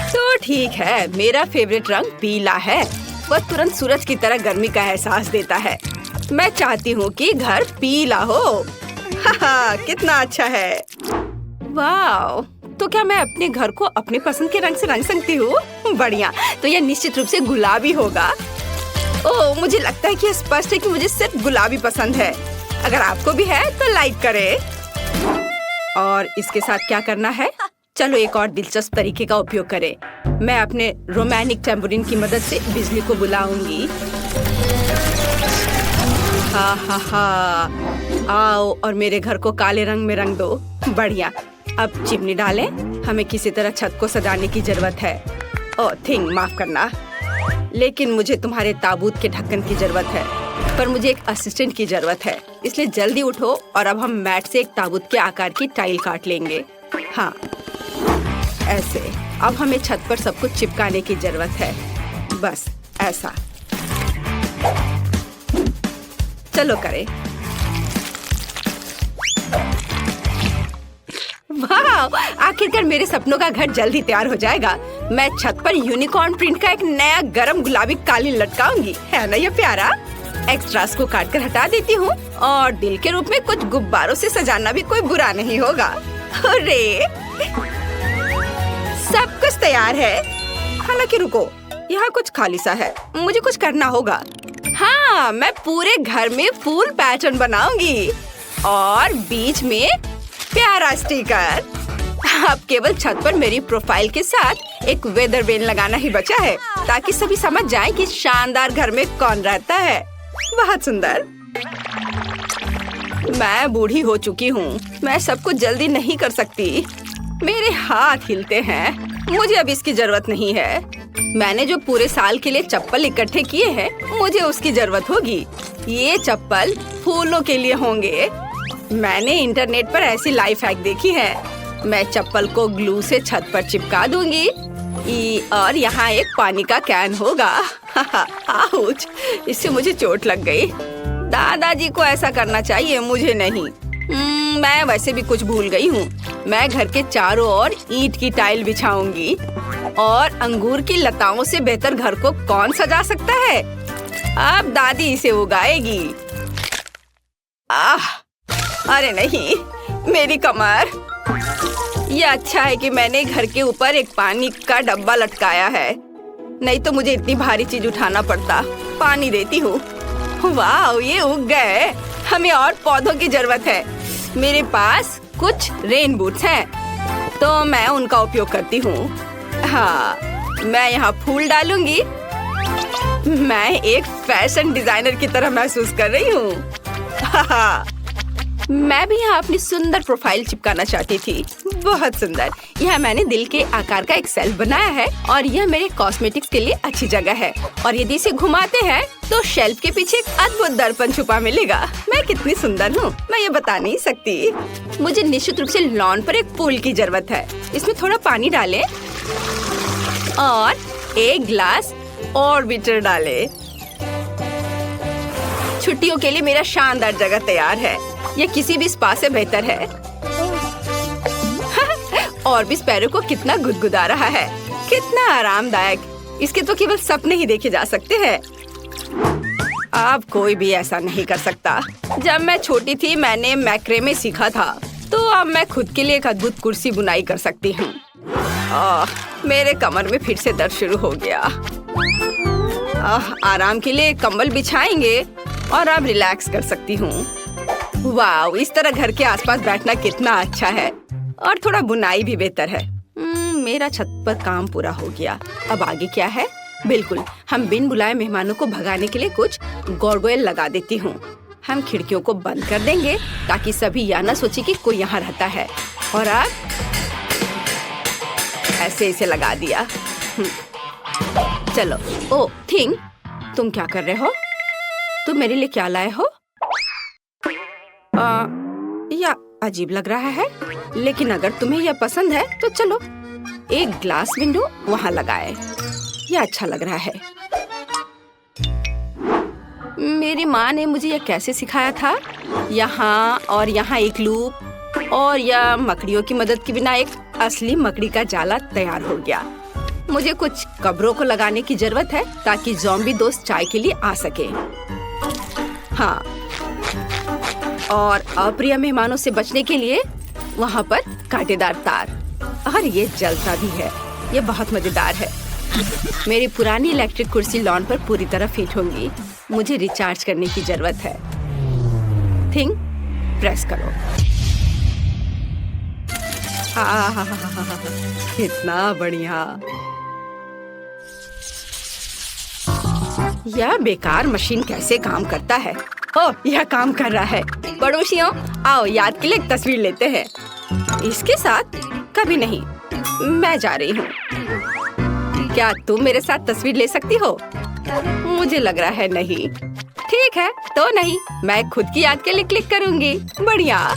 तो ठीक है, मेरा फेवरेट रंग पीला है। वह तुरंत सूरज की तरह गर्मी का एहसास देता है। मैं चाहती हूँ कि घर पीला हो। हाहा, कितना अच्छा है। वाह, तो क्या मैं अपने घर को अपनी पसंद के रंग से रंग सकती हूँ? बढ़िया, तो यह निश्चित रूप से गुलाबी होगा। ओह, मुझे लगता है कि यह स्पष्ट है कि मुझे सिर्फ गुलाबी पसंद है। अगर आपको भी है तो लाइक करें। और इसके साथ क्या करना है? चलो एक और दिलचस्प तरीके का उपयोग करें। मैं अपने रोमांटिक टेम्पोरिन की मदद से बिजली को बुलाऊंगी। हा हा हा, आओ और मेरे घर को काले रंग में रंग दो। बढ़िया, अब चिमनी डालें। हमें किसी तरह छत को सजाने की जरूरत है। ओह थिंग, माफ करना, लेकिन मुझे तुम्हारे ताबूत के ढक्कन की जरूरत है। पर मुझे एक असिस्टेंट की जरूरत है, इसलिए जल्दी उठो और अब हम मैट से एक ताबूत के आकार की टाइल काट लेंगे। हाँ, ऐसे। अब हमें छत पर सब कुछ चिपकाने की जरूरत है। बस ऐसा। चलो करें। वाह, आखिरकार मेरे सपनों का घर जल्दी तैयार हो जाएगा। मैं छत पर यूनिकॉर्न प्रिंट का एक नया गरम गुलाबी कालीन लटकाऊंगी। है ना ये प्यारा? एक्स्ट्रास को काट कर हटा देती हूँ और दिल के रूप में कुछ गुब्बारों से सजाना भी कोई बुरा नहीं होगा। अरे, सब कुछ तैयार है। हालांकि रुको, यहाँ कुछ खाली सा है। मुझे कुछ करना होगा। हाँ, मैं पूरे घर में फूल पैटर्न बनाऊंगी और बीच में प्यारा स्टिकर। अब केवल छत पर मेरी प्रोफाइल के साथ एक वेदर वेन लगाना ही बचा है, ताकि सभी समझ जाएं कि शानदार घर में कौन रहता है। बहुत सुंदर। मैं बूढ़ी हो चुकी हूँ। मैं सब कुछ जल्दी नहीं कर सकती। मेरे हाथ हिलते हैं। मुझे अब इसकी जरूरत नहीं है। मैंने जो पूरे साल के लिए चप्पल इकट्ठे किए हैं, मुझे उसकी जरूरत होगी। ये चप्पल फूलों के लिए होंगे। मैंने इंटरनेट पर ऐसी लाइफ हैक देखी है। मैं चप्पल को ग्लू से छत पर चिपका दूंगी और यहाँ एक पानी का कैन होगा। आउच, इससे मुझे चोट लग गई। दादाजी को ऐसा करना चाहिए, मुझे नहीं। मैं वैसे भी कुछ भूल गई हूँ। मैं घर के चारों ओर ईंट की टाइल बिछाऊंगी और अंगूर की लताओं से बेहतर घर को कौन सजा सकता है? अब दादी इसे उगाएगी। अरे नहीं, मेरी कमर। ये अच्छा है कि मैंने घर के ऊपर एक पानी का डब्बा लटकाया है, नहीं तो मुझे इतनी भारी चीज उठाना पड़ता। पानी देती हूँ। वाह, ये उग गए। हमें और पौधों की जरूरत है। मेरे पास कुछ रेन बूट्स हैं, तो मैं उनका उपयोग करती हूँ। हाँ, मैं यहाँ फूल डालूंगी। मैं एक फैशन डिजाइनर की तरह महसूस कर रही हूँ। मैं भी यहाँ अपनी सुंदर प्रोफाइल चिपकाना चाहती थी। बहुत सुंदर। यहाँ मैंने दिल के आकार का एक शेल्फ बनाया है और यह मेरे कॉस्मेटिक्स के लिए अच्छी जगह है। और यदि इसे घुमाते हैं तो शेल्फ के पीछे एक अद्भुत दर्पण छुपा मिलेगा। मैं कितनी सुंदर हूँ, मैं ये बता नहीं सकती। मुझे निश्चित रूप से लॉन पर एक पूल की जरूरत है। इसमें थोड़ा पानी डालें और एक ग्लास ऑर्बिटर डालें। छुट्टियों के लिए मेरा शानदार जगह तैयार है। यह किसी भी स्पा से बेहतर है। और भी स्पैरो को कितना गुदगुदा रहा है। कितना आरामदायक। इसके तो केवल सपने ही देखे जा सकते हैं। अब कोई भी ऐसा नहीं कर सकता। जब मैं छोटी थी मैंने मैक्रेमे सीखा था, तो अब मैं खुद के लिए एक अद्भुत कुर्सी बुनाई कर सकती हूँ। मेरे कमर में फिर से दर्द शुरू हो गया। आराम के लिए कंबल बिछाएंगे और अब रिलैक्स कर सकती हूँ। वाह, इस तरह घर के आसपास बैठना कितना अच्छा है। और थोड़ा बुनाई भी बेहतर है। मेरा छत पर काम पूरा हो गया। अब आगे क्या है? बिल्कुल, हम बिन बुलाए मेहमानों को भगाने के लिए कुछ गार्गोयल लगा देती हूँ। हम खिड़कियों को बंद कर देंगे ताकि सभी यह न सोचे कि कोई यहाँ रहता है। और अब ऐसे इसे लगा दिया। चलो। ओ थिंग, तुम क्या कर रहे हो? तुम मेरे लिए क्या लाए हो? या अजीब लग रहा है, लेकिन अगर तुम्हें यह पसंद है तो चलो एक ग्लास विंडो वहाँ लगाए। यह अच्छा लग रहा है। मेरी माँ ने मुझे यह कैसे सिखाया था। यहाँ और यहाँ एक लूप और यह मकड़ियों की मदद के बिना एक असली मकड़ी का जाला तैयार हो गया। मुझे कुछ कब्रों को लगाने की जरूरत है ताकि ज़ॉम्बी दोस्त चाय के लिए आ सके। हाँ, और अप्रिय मेहमानों से बचने के लिए वहाँ पर कांटेदार तार, और ये जलता भी है। ये बहुत मजेदार है। मेरी पुरानी इलेक्ट्रिक कुर्सी लॉन पर पूरी तरह फिट होंगी। मुझे रिचार्ज करने की जरूरत है। थिंग प्रेस करो। कितना बढ़िया। यह बेकार मशीन कैसे काम करता है? ओह, यह काम कर रहा है। पड़ोसियों, आओ याद के लिए एक तस्वीर लेते हैं। इसके साथ कभी नहीं। मैं जा रही हूँ। क्या तुम मेरे साथ तस्वीर ले सकती हो? मुझे लग रहा है नहीं। ठीक है, तो नहीं, मैं खुद की याद के लिए क्लिक करूँगी। बढ़िया।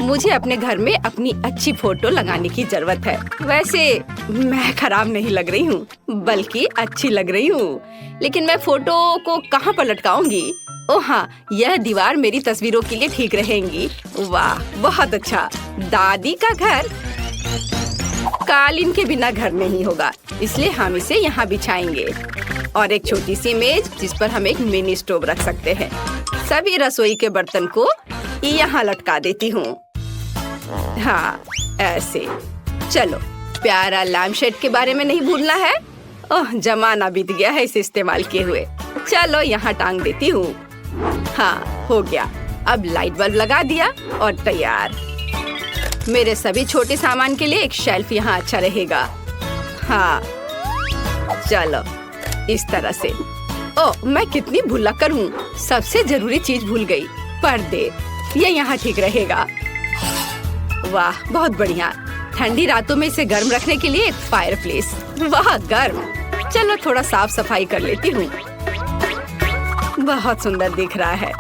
मुझे अपने घर में अपनी अच्छी फोटो लगाने की जरूरत है। वैसे मैं खराब नहीं लग रही हूँ, बल्कि अच्छी लग रही हूँ। लेकिन मैं फोटो को कहाँ पर लटकाऊंगी? ओह हाँ, यह दीवार मेरी तस्वीरों के लिए ठीक रहेंगी। वाह, बहुत अच्छा। दादी का घर कालीन के बिना घर नहीं होगा, इसलिए हम इसे यहाँ बिछाएंगे। और एक छोटी सी मेज जिस पर हम एक मिनी स्टोव रख सकते हैं। सभी रसोई के बर्तन को यहाँ लटका देती हूँ। हाँ, ऐसे। चलो, प्यारा लैम्पशेड के बारे में नहीं भूलना है। ओह, जमाना बीत गया है इसे इस्तेमाल किए हुए। चलो, यहाँ टांग देती हूँ। हाँ, हो गया। अब लाइट बल्ब लगा दिया और तैयार। मेरे सभी छोटे सामान के लिए एक शेल्फ यहाँ अच्छा रहेगा। हाँ, चलो, इस तरह से। ओह, मैं कितनी भुलक्कड़ हूँ। सबसे जरूरी चीज भूल गई, पर्दे। ये यहाँ ठीक रहेगा। वाह, बहुत बढ़िया। ठंडी रातों में इसे गर्म रखने के लिए एक फायरप्लेस। वाह, गर्म। चलो, थोड़ा साफ सफाई कर लेती हूँ। बहुत सुंदर दिख रहा है।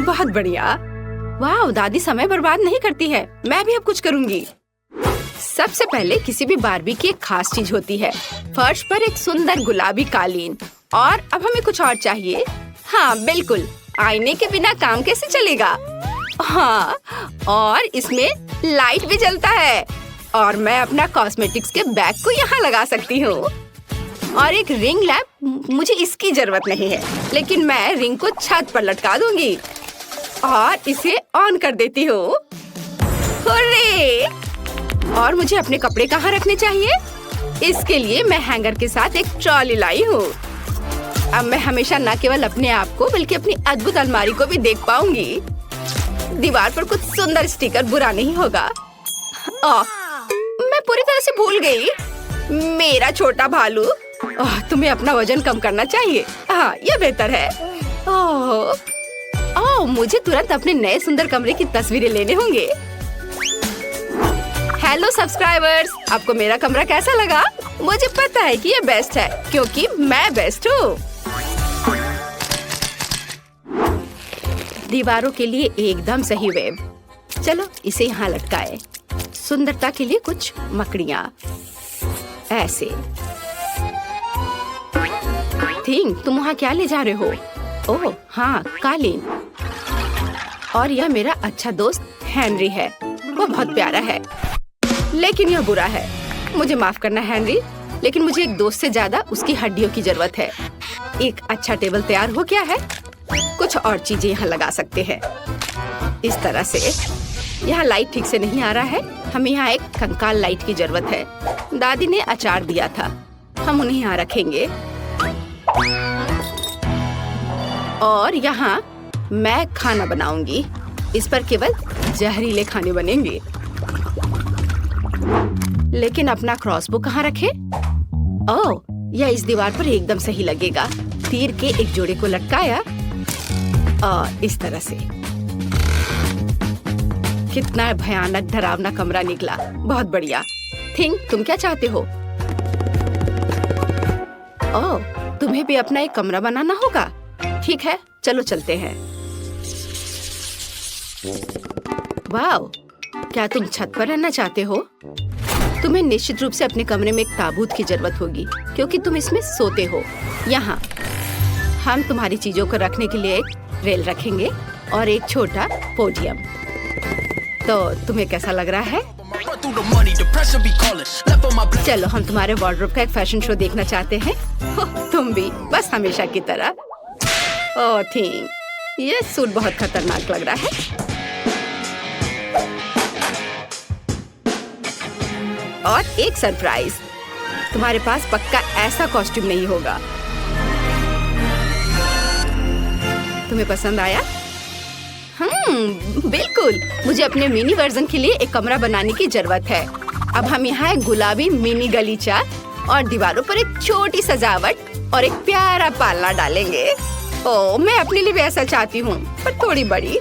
बहुत बढ़िया। वाह, दादी समय बर्बाद नहीं करती है। मैं भी अब कुछ करूँगी। सबसे पहले किसी भी बारबी की एक खास चीज होती है। फर्श पर एक सुंदर गुलाबी कालीन। और अब हमें कुछ और चाहिए। हाँ, बिल्कुल। आईने के बिना काम कैसे चलेगा? हाँ, और इसमें लाइट भी जलता है। और मैं अपना कॉस्मेटिक्स के बैग को यहाँ लगा सकती हूँ। और एक रिंग लैम्प, मुझे इसकी जरूरत नहीं है, लेकिन मैं रिंग को छत पर लटका दूंगी और इसे ऑन कर देती हूँ। हुर्रे! और मुझे अपने कपड़े कहाँ रखने चाहिए? इसके लिए मैं हैंगर के साथ एक ट्रॉली लाई हूँ। अब मैं हमेशा न केवल अपने आप को बल्कि अपनी अद्भुत अलमारी को भी देख पाऊंगी। दीवार पर कुछ सुंदर स्टिकर बुरा नहीं होगा। मैं पूरी तरह से भूल गई। मेरा छोटा भालू। तुम्हें अपना वजन कम करना चाहिए। हाँ, ये बेहतर है। मुझे तुरंत अपने नए सुंदर कमरे की तस्वीरें लेने होंगे। हेलो सब्सक्राइबर्स, आपको मेरा कमरा कैसा लगा? मुझे पता है कि ये बेस्ट है, क्योंकि मैं बेस्ट हूँ। दीवारों के लिए एकदम सही वेब। चलो, इसे यहाँ लटकाए। सुंदरता के लिए कुछ मकड़ियाँ ऐसे। थिंग, तुम वहाँ क्या ले जा रहे हो? ओह हाँ, कालीन। और यह मेरा अच्छा दोस्त हेनरी है। वो बहुत प्यारा है, लेकिन यह बुरा है। मुझे माफ करना हेनरी, लेकिन मुझे एक दोस्त से ज्यादा उसकी हड्डियों की जरूरत है। एक अच्छा टेबल तैयार हो गया है। कुछ और चीजें यहाँ लगा सकते हैं। इस तरह से। यहाँ लाइट ठीक से नहीं आ रहा है। हमें यहाँ एक कंकाल लाइट की जरूरत है। दादी ने अचार दिया था, हम उन्हें यहाँ रखेंगे। और यहाँ मैं खाना बनाऊंगी। इस पर केवल जहरीले खाने बनेंगे। लेकिन अपना क्रॉसबो कहाँ रखें? ओह, यह इस दीवार पर एकदम सही लगेगा। तीर के एक जोड़े को लटकाया और इस तरह से। कितना भयानक डरावना कमरा निकला। बहुत बढ़िया। थिंक, तुम क्या चाहते हो? ओह, तुम्हें भी अपना एक कमरा बनाना होगा। ठीक है, चलो चलते हैं। वाव, क्या तुम छत पर रहना चाहते हो? तुम्हें निश्चित रूप से अपने कमरे में एक ताबूत की जरूरत होगी, क्योंकि तुम इसमें सोते हो। यहाँ हम तुम्हारी चीजों को रखने के लिए एक रेल रखेंगे और एक छोटा पोडियम। तो तुम्हें कैसा लग रहा है? चलो हम तुम्हारे वार्डरोब का एक फैशन शो देखना चाहते हैं। तुम भी बस हमेशा की तरह। ओह थिंग, ये सूट बहुत खतरनाक लग रहा है। और एक सरप्राइज, तुम्हारे पास पक्का ऐसा कॉस्ट्यूम नहीं होगा। तुम्हें पसंद आया? बिल्कुल। मुझे अपने मिनी वर्जन के लिए एक कमरा बनाने की जरूरत है। अब हम यहाँ एक गुलाबी मिनी गलीचा और दीवारों पर एक छोटी सजावट और एक प्यारा पालना डालेंगे। ओह, मैं अपने लिए भी ऐसा चाहती हूँ, पर थोड़ी बड़ी।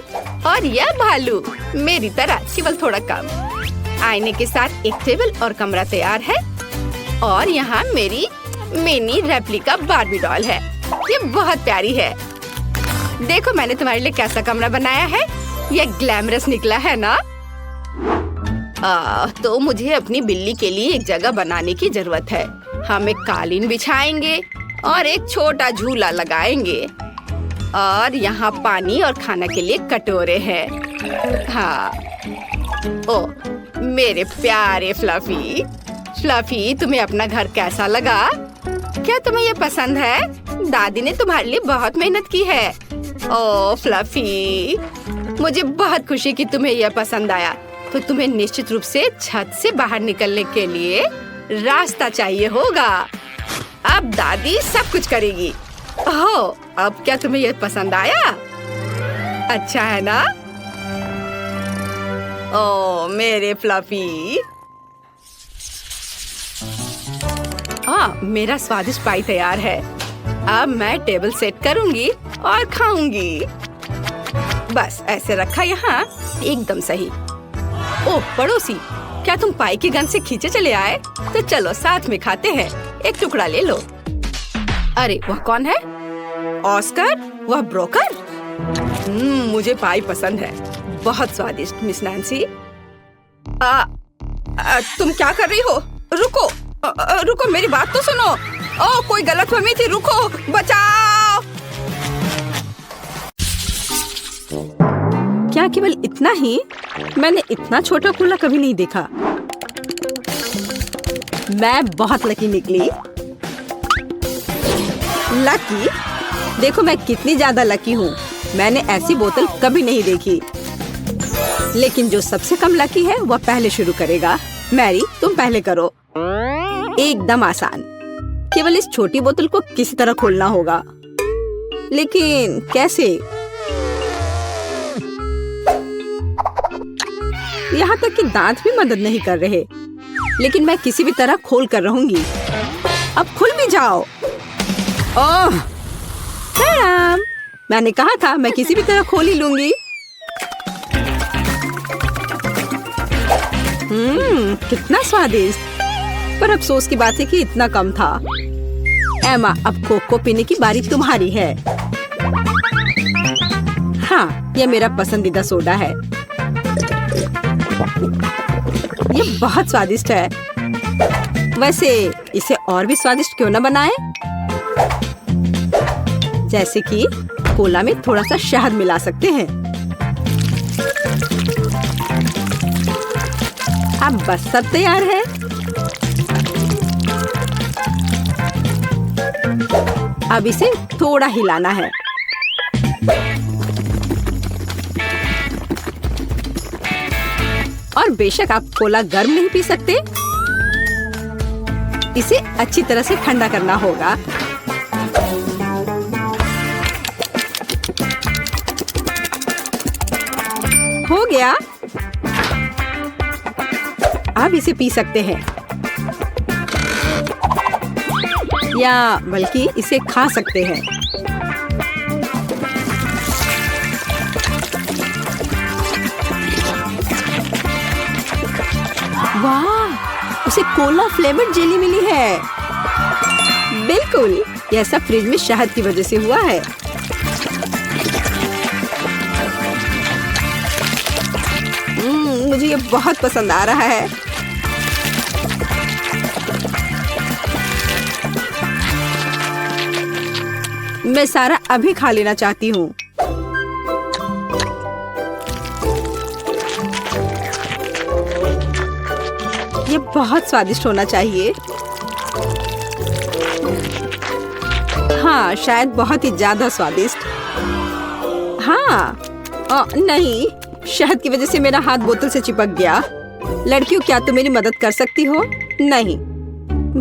और यह भालू मेरी तरह, केवल थोड़ा कम। आईने के साथ एक टेबल और कमरा तैयार है। और यहाँ मेरी मिनी रेप्लिका बार्बी डॉल है। ये बहुत प्यारी है। देखो मैंने तुम्हारे लिए कैसा कमरा बनाया है। ये ग्लैमरस निकला है ना? तो मुझे अपनी बिल्ली के लिए एक जगह बनाने की जरूरत है। हम एक कालीन बिछाएंगे और एक छोटा झूला लगाएंगे। और यहाँ पानी और खाना के लिए कटोरे हैं। हाँ। ओ मेरे प्यारे फ्लफी। फ्लफी, तुम्हें अपना घर कैसा लगा? क्या तुम्हें ये पसंद है? दादी ने तुम्हारे लिए बहुत मेहनत की है। ओह फ्लफी, मुझे बहुत खुशी कि तुम्हें यह पसंद आया। तो तुम्हें निश्चित रूप से छत से बाहर निकलने के लिए रास्ता चाहिए होगा। अब दादी सब कुछ करेगी। ओह, अब क्या तुम्हें यह पसंद आया? अच्छा है ना? ओह मेरे फ्लफी। मेरा स्वादिष्ट पाई तैयार है। अब मैं टेबल सेट करूंगी और खाऊंगी। बस ऐसे रखा यहाँ, एकदम सही। ओह पड़ोसी, क्या तुम पाई की गंध से खींचे चले आए? तो चलो साथ में खाते हैं। एक टुकड़ा ले लो। अरे वह कौन है? ऑस्कर? वह ब्रोकर? मुझे पाई पसंद है। बहुत स्वादिष्ट मिस नैन्सी। तुम क्या कर रही हो? रुको, रुको, मेरी बात तो सुनो। ओह कोई गलतफहमी थी, रुको, बचाओ। क्या केवल इतना ही? मैंने इतना छोटा कूला कभी नहीं देखा। मैं बहुत लकी निकली। लकी? देखो मैं कितनी ज्यादा लकी हूँ। मैंने ऐसी बोतल कभी नहीं देखी। लेकिन जो सबसे कम लकी है वह पहले शुरू करेगा। मैरी, तुम पहले करो। एकदम आसान। केवल इस छोटी बोतल को किसी तरह खोलना होगा। लेकिन कैसे? यहाँ तक कि दांत भी मदद नहीं कर रहे। लेकिन मैं किसी भी तरह खोल कर रहूंगी। अब खुल भी जाओ। ओह, मैंने कहा था मैं किसी भी तरह खोल ही लूंगी। कितना स्वादिष्ट। पर अफसोस की बात है कि इतना कम था। एमा, अब कोक को पीने की बारी तुम्हारी है। हाँ, यह मेरा पसंदीदा सोडा है। ये बहुत स्वादिष्ट है। वैसे इसे और भी स्वादिष्ट क्यों न बनाएं? जैसे कि कोला में थोड़ा सा शहद मिला सकते हैं। अब बस सब तैयार है। अब इसे थोड़ा हिलाना है। और बेशक आप कोला गर्म नहीं पी सकते। इसे अच्छी तरह से ठंडा करना होगा। हो गया। अब इसे पी सकते हैं या बल्कि इसे खा सकते हैं। वाह, उसे कोला फ्लेवर्ड जेली मिली है। बिल्कुल, यह सब फ्रिज में शहद की वजह से हुआ है। मुझे ये बहुत पसंद आ रहा है। मैं सारा अभी खा लेना चाहती हूँ। ये बहुत स्वादिष्ट होना चाहिए। हाँ, शायद बहुत ही ज्यादा स्वादिष्ट। हाँ, नहीं, शहद की वजह से मेरा हाथ बोतल से चिपक गया। लड़कियों, क्या तुम मेरी मदद कर सकती हो? नहीं,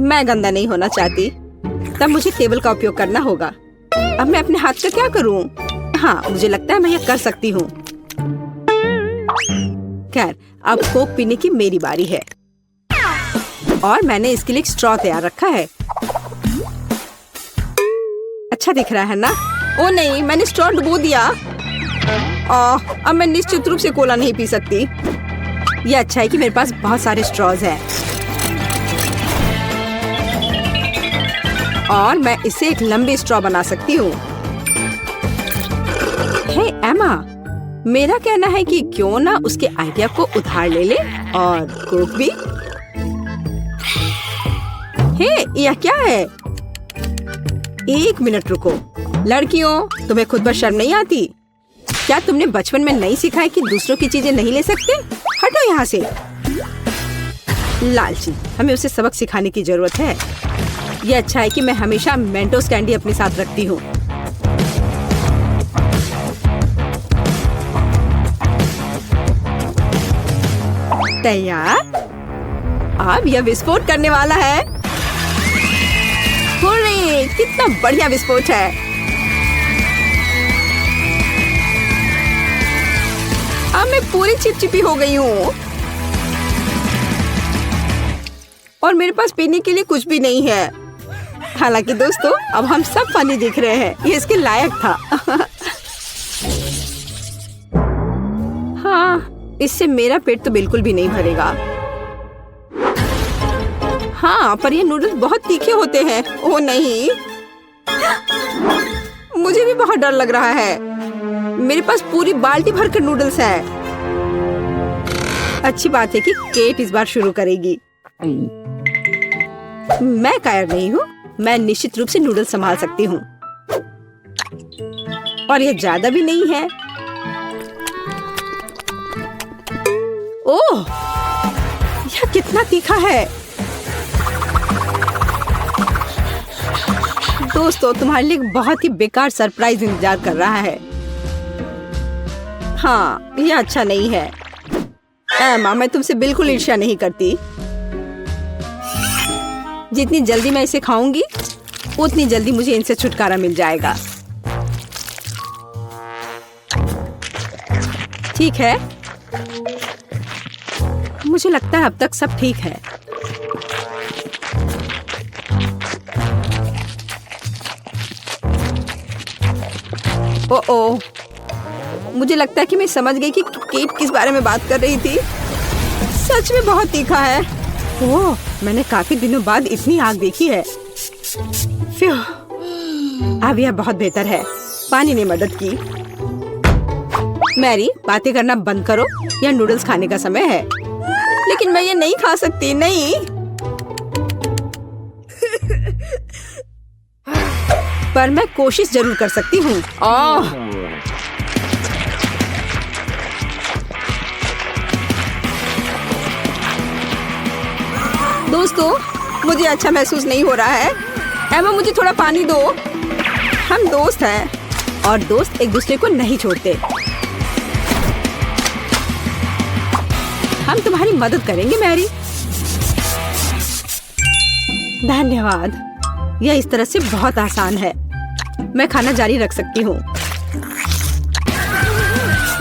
मैं गंदा नहीं होना चाहती। तब मुझे टेबल का उपयोग करना होगा। अब मैं अपने हाथ का क्या करूं? हाँ, मुझे लगता है मैं ये कर सकती हूँ। खैर, अब कोक पीने की मेरी बारी है और मैंने इसके लिए एक स्ट्रॉ तैयार रखा है। अच्छा दिख रहा है ना? ओ नहीं, मैंने स्ट्रॉ डुबो दिया। अब मैं निश्चित रूप से कोला नहीं पी सकती। ये अच्छा है कि मेरे पास बहुत सारे स्ट्रॉज हैं और मैं इससे एक लंबी स्ट्रॉ बना सकती हूँ। हे एमा, मेरा कहना है कि क्यों ना उसके आइडिया को उधार ले ले और कोक भी। हे, यह क्या है? एक मिनट रुको। लड़कियों, तुम्हें खुद पर शर्म नहीं आती? क्या तुमने बचपन में नहीं सीखा है कि दूसरों की चीजें नहीं ले सकते? हटो यहाँ से। लालची, हमें उसे सबक सिखाने की जरूरत है। ये अच्छा है कि मैं हमेशा मेंटोस कैंडी अपने साथ रखती हूँ। तैयार? अब यह विस्फोट करने वाला है। हुर्रे, कितना बढ़िया विस्फोट है। अब मैं पूरी चिपचिपी हो गई हूँ और मेरे पास पीने के लिए कुछ भी नहीं है। हालांकि दोस्तों, अब हम सब पानी देख रहे हैं। ये इसके लायक था। हाँ, इससे मेरा पेट तो बिल्कुल भी नहीं भरेगा। हाँ, पर ये नूडल्स बहुत तीखे होते हैं। ओह नहीं, मुझे भी बहुत डर लग रहा है। मेरे पास पूरी बाल्टी भरकर नूडल्स है। अच्छी बात है कि केट इस बार शुरू करेगी। मैं कायर नहीं हूँ। मैं निश्चित रूप से नूडल्स संभाल सकती हूँ और ये ज्यादा भी नहीं है। ओह, यह कितना तीखा है। दोस्तों, तुम्हारे लिए बहुत ही बेकार सरप्राइज इंतजार कर रहा है। हाँ, यह अच्छा नहीं है। एमा, मैं तुमसे बिल्कुल ईर्ष्या नहीं करती। जितनी जल्दी मैं इसे खाऊंगी, उतनी जल्दी मुझे इनसे छुटकारा मिल जाएगा। ठीक है, मुझे लगता है अब तक सब ठीक है। ओह, मुझे लगता है कि मैं समझ गई कि केट किस बारे में बात कर रही थी। सच में बहुत तीखा है। ओह, मैंने काफी दिनों बाद इतनी आग देखी है। अब यह बहुत बेहतर है। पानी ने मदद की। मैरी, बातें करना बंद करो। यह नूडल्स खाने का समय है। लेकिन मैं ये नहीं खा सकती। नहीं। पर मैं कोशिश जरूर कर सकती हूँ। दोस्तों, मुझे अच्छा महसूस नहीं हो रहा है। एमा, मुझे थोड़ा पानी दो। हम दोस्त हैं और दोस्त एक दूसरे को नहीं छोड़ते। हम तुम्हारी मदद करेंगे मैरी। धन्यवाद। यह इस तरह से बहुत आसान है। मैं खाना जारी रख सकती हूँ।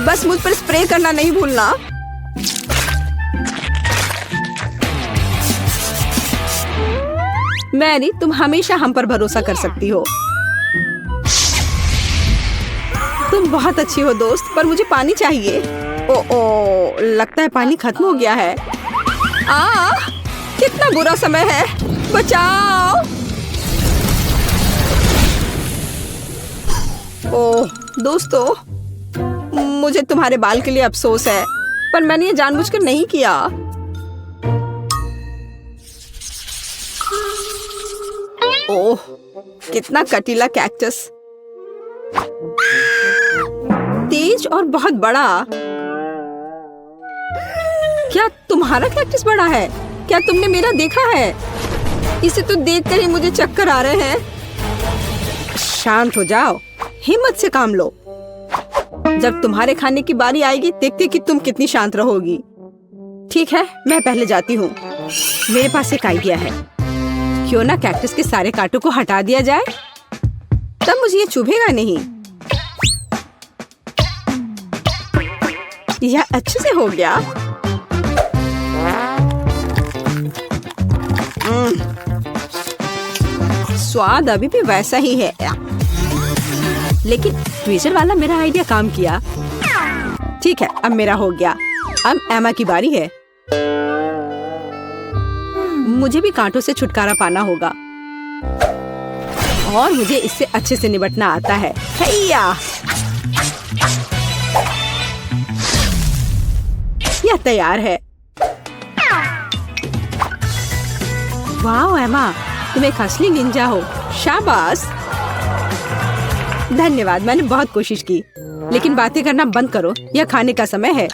बस मुझ पर स्प्रे करना नहीं भूलना। मैरी, तुम हमेशा हम पर भरोसा कर सकती हो। तुम बहुत अच्छी हो दोस्त, पर मुझे पानी चाहिए। ओ, लगता है पानी खत्म हो गया है। कितना बुरा समय है। बचाओ। ओह दोस्तों, मुझे तुम्हारे बाल के लिए अफसोस है, पर मैंने ये जानबूझकर नहीं किया। ओह, कितना कटीला कैक्टस। तेज और बहुत बड़ा। क्या तुम्हारा कैक्टस बड़ा है? क्या तुमने मेरा देखा है? इसे तो देखकर ही मुझे चक्कर आ रहे हैं। शांत हो जाओ, हिम्मत से काम लो। जब तुम्हारे खाने की बारी आएगी देखते कि तुम कितनी शांत रहोगी। ठीक है, मैं पहले जाती हूँ। मेरे पास एक आइडिया है। क्यों ना कैक्टस के सारे कांटों को हटा दिया जाए, तब मुझे ये चुभेगा नहीं। यह अच्छे से हो गया। स्वाद अभी भी वैसा ही है, लेकिन ट्विजर वाला मेरा आइडिया काम किया। ठीक है, अब मेरा हो गया। अब एमा की बारी है। मुझे भी कांटों से छुटकारा पाना होगा और मुझे इससे अच्छे से निपटना आता है। हैया! यह तैयार है। वाह एमा, तुम एक असली निंजा हो। शाबाश। धन्यवाद, मैंने बहुत कोशिश की। लेकिन बातें करना बंद करो, यह खाने का समय है।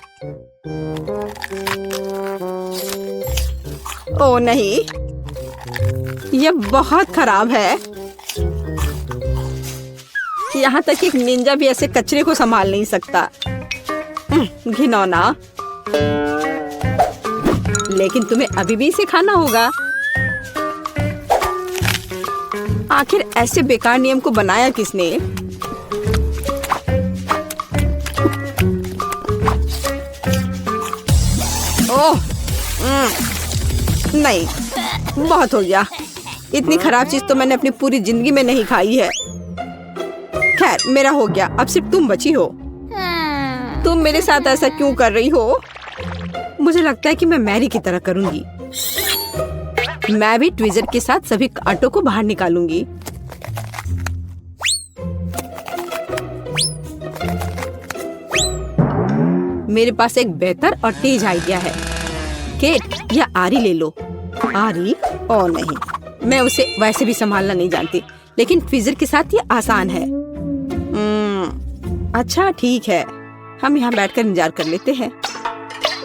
ओ नहीं, यह बहुत खराब है। यहाँ तक एक निंजा भी ऐसे कचरे को संभाल नहीं सकता। घिनौना। लेकिन तुम्हें अभी भी इसे खाना होगा। आखिर ऐसे बेकार नियम को बनाया किसने? ओह, नहीं, बहुत हो गया। इतनी खराब चीज तो मैंने अपनी पूरी जिंदगी में नहीं खाई है। खैर, मेरा हो गया। अब सिर्फ तुम बची हो। तुम मेरे साथ ऐसा क्यों कर रही हो? मुझे लगता है कि मैं मैरी की तरह करूंगी। मैं भी ट्विजर के साथ सभी कांटों को बाहर निकालूंगी। मेरे पास एक बेहतर और तेज आइडिया है। केट, यह आरी ले लो। आरी? ओ नहीं, मैं उसे वैसे भी संभालना नहीं जानती, लेकिन ट्विजर के साथ ये आसान है। अच्छा ठीक है, हम यहाँ बैठकर इंतजार कर लेते हैं।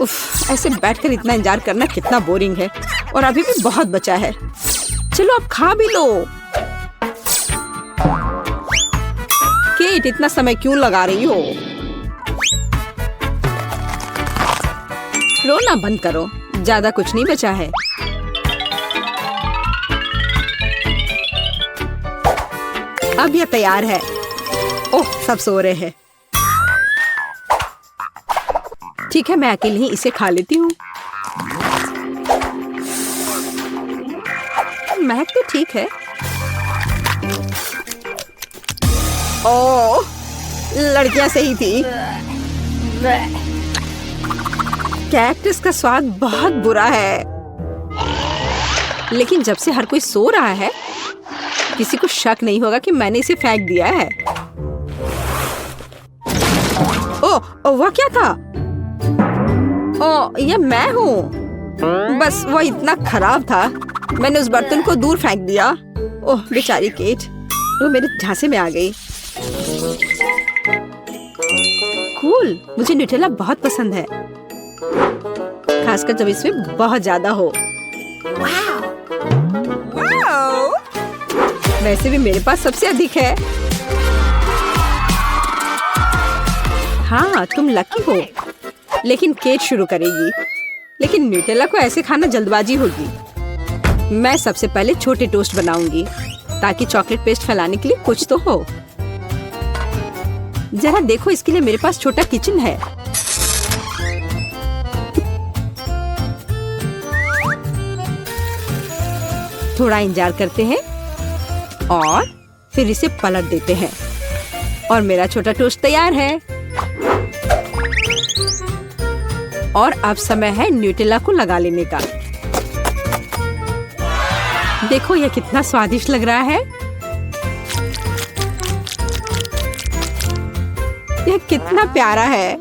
उफ, ऐसे बैठकर इतना इंतजार करना कितना बोरिंग है। और अभी भी बहुत बचा है। चलो अब खा भी लो। केट, इतना समय क्यों लगा रही हो? रोना बंद करो, ज्यादा कुछ नहीं बचा है। अब यह तैयार है। ओह, सब सो रहे हैं। ठीक है, मैं अकेले ही इसे खा लेती हूँ। महक तो ठीक है। ओह, लड़कियां सही थी। कैक्टस का स्वाद बहुत बुरा है। लेकिन जब से हर कोई सो रहा है, किसी को शक नहीं होगा कि मैंने इसे फेंक दिया है। ओह, वह क्या था? ओह, यह मैं हूँ। बस वह इतना खराब था, मैंने उस बर्तन को दूर फेंक दिया। ओह बेचारी केट, वो मेरे झांसे में आ गई। कूल, मुझे न्यूटेला बहुत पसंद है, खासकर जब इसमें बहुत ज्यादा हो। वैसे भी मेरे पास सबसे अधिक है। हाँ, तुम लकी हो। लेकिन केट शुरू करेगी। लेकिन न्यूटेला को ऐसे खाना जल्दबाजी होगी। मैं सबसे पहले छोटे टोस्ट बनाऊंगी ताकि चॉकलेट पेस्ट फैलाने के लिए कुछ तो हो। जरा देखो, इसके लिए मेरे पास छोटा किचन है। थोड़ा इंतजार करते हैं और फिर इसे पलट देते हैं और मेरा छोटा टोस्ट तैयार है। और अब समय है न्यूटेला को लगा लेने का। देखो यह कितना स्वादिष्ट लग रहा है। यह कितना प्यारा है।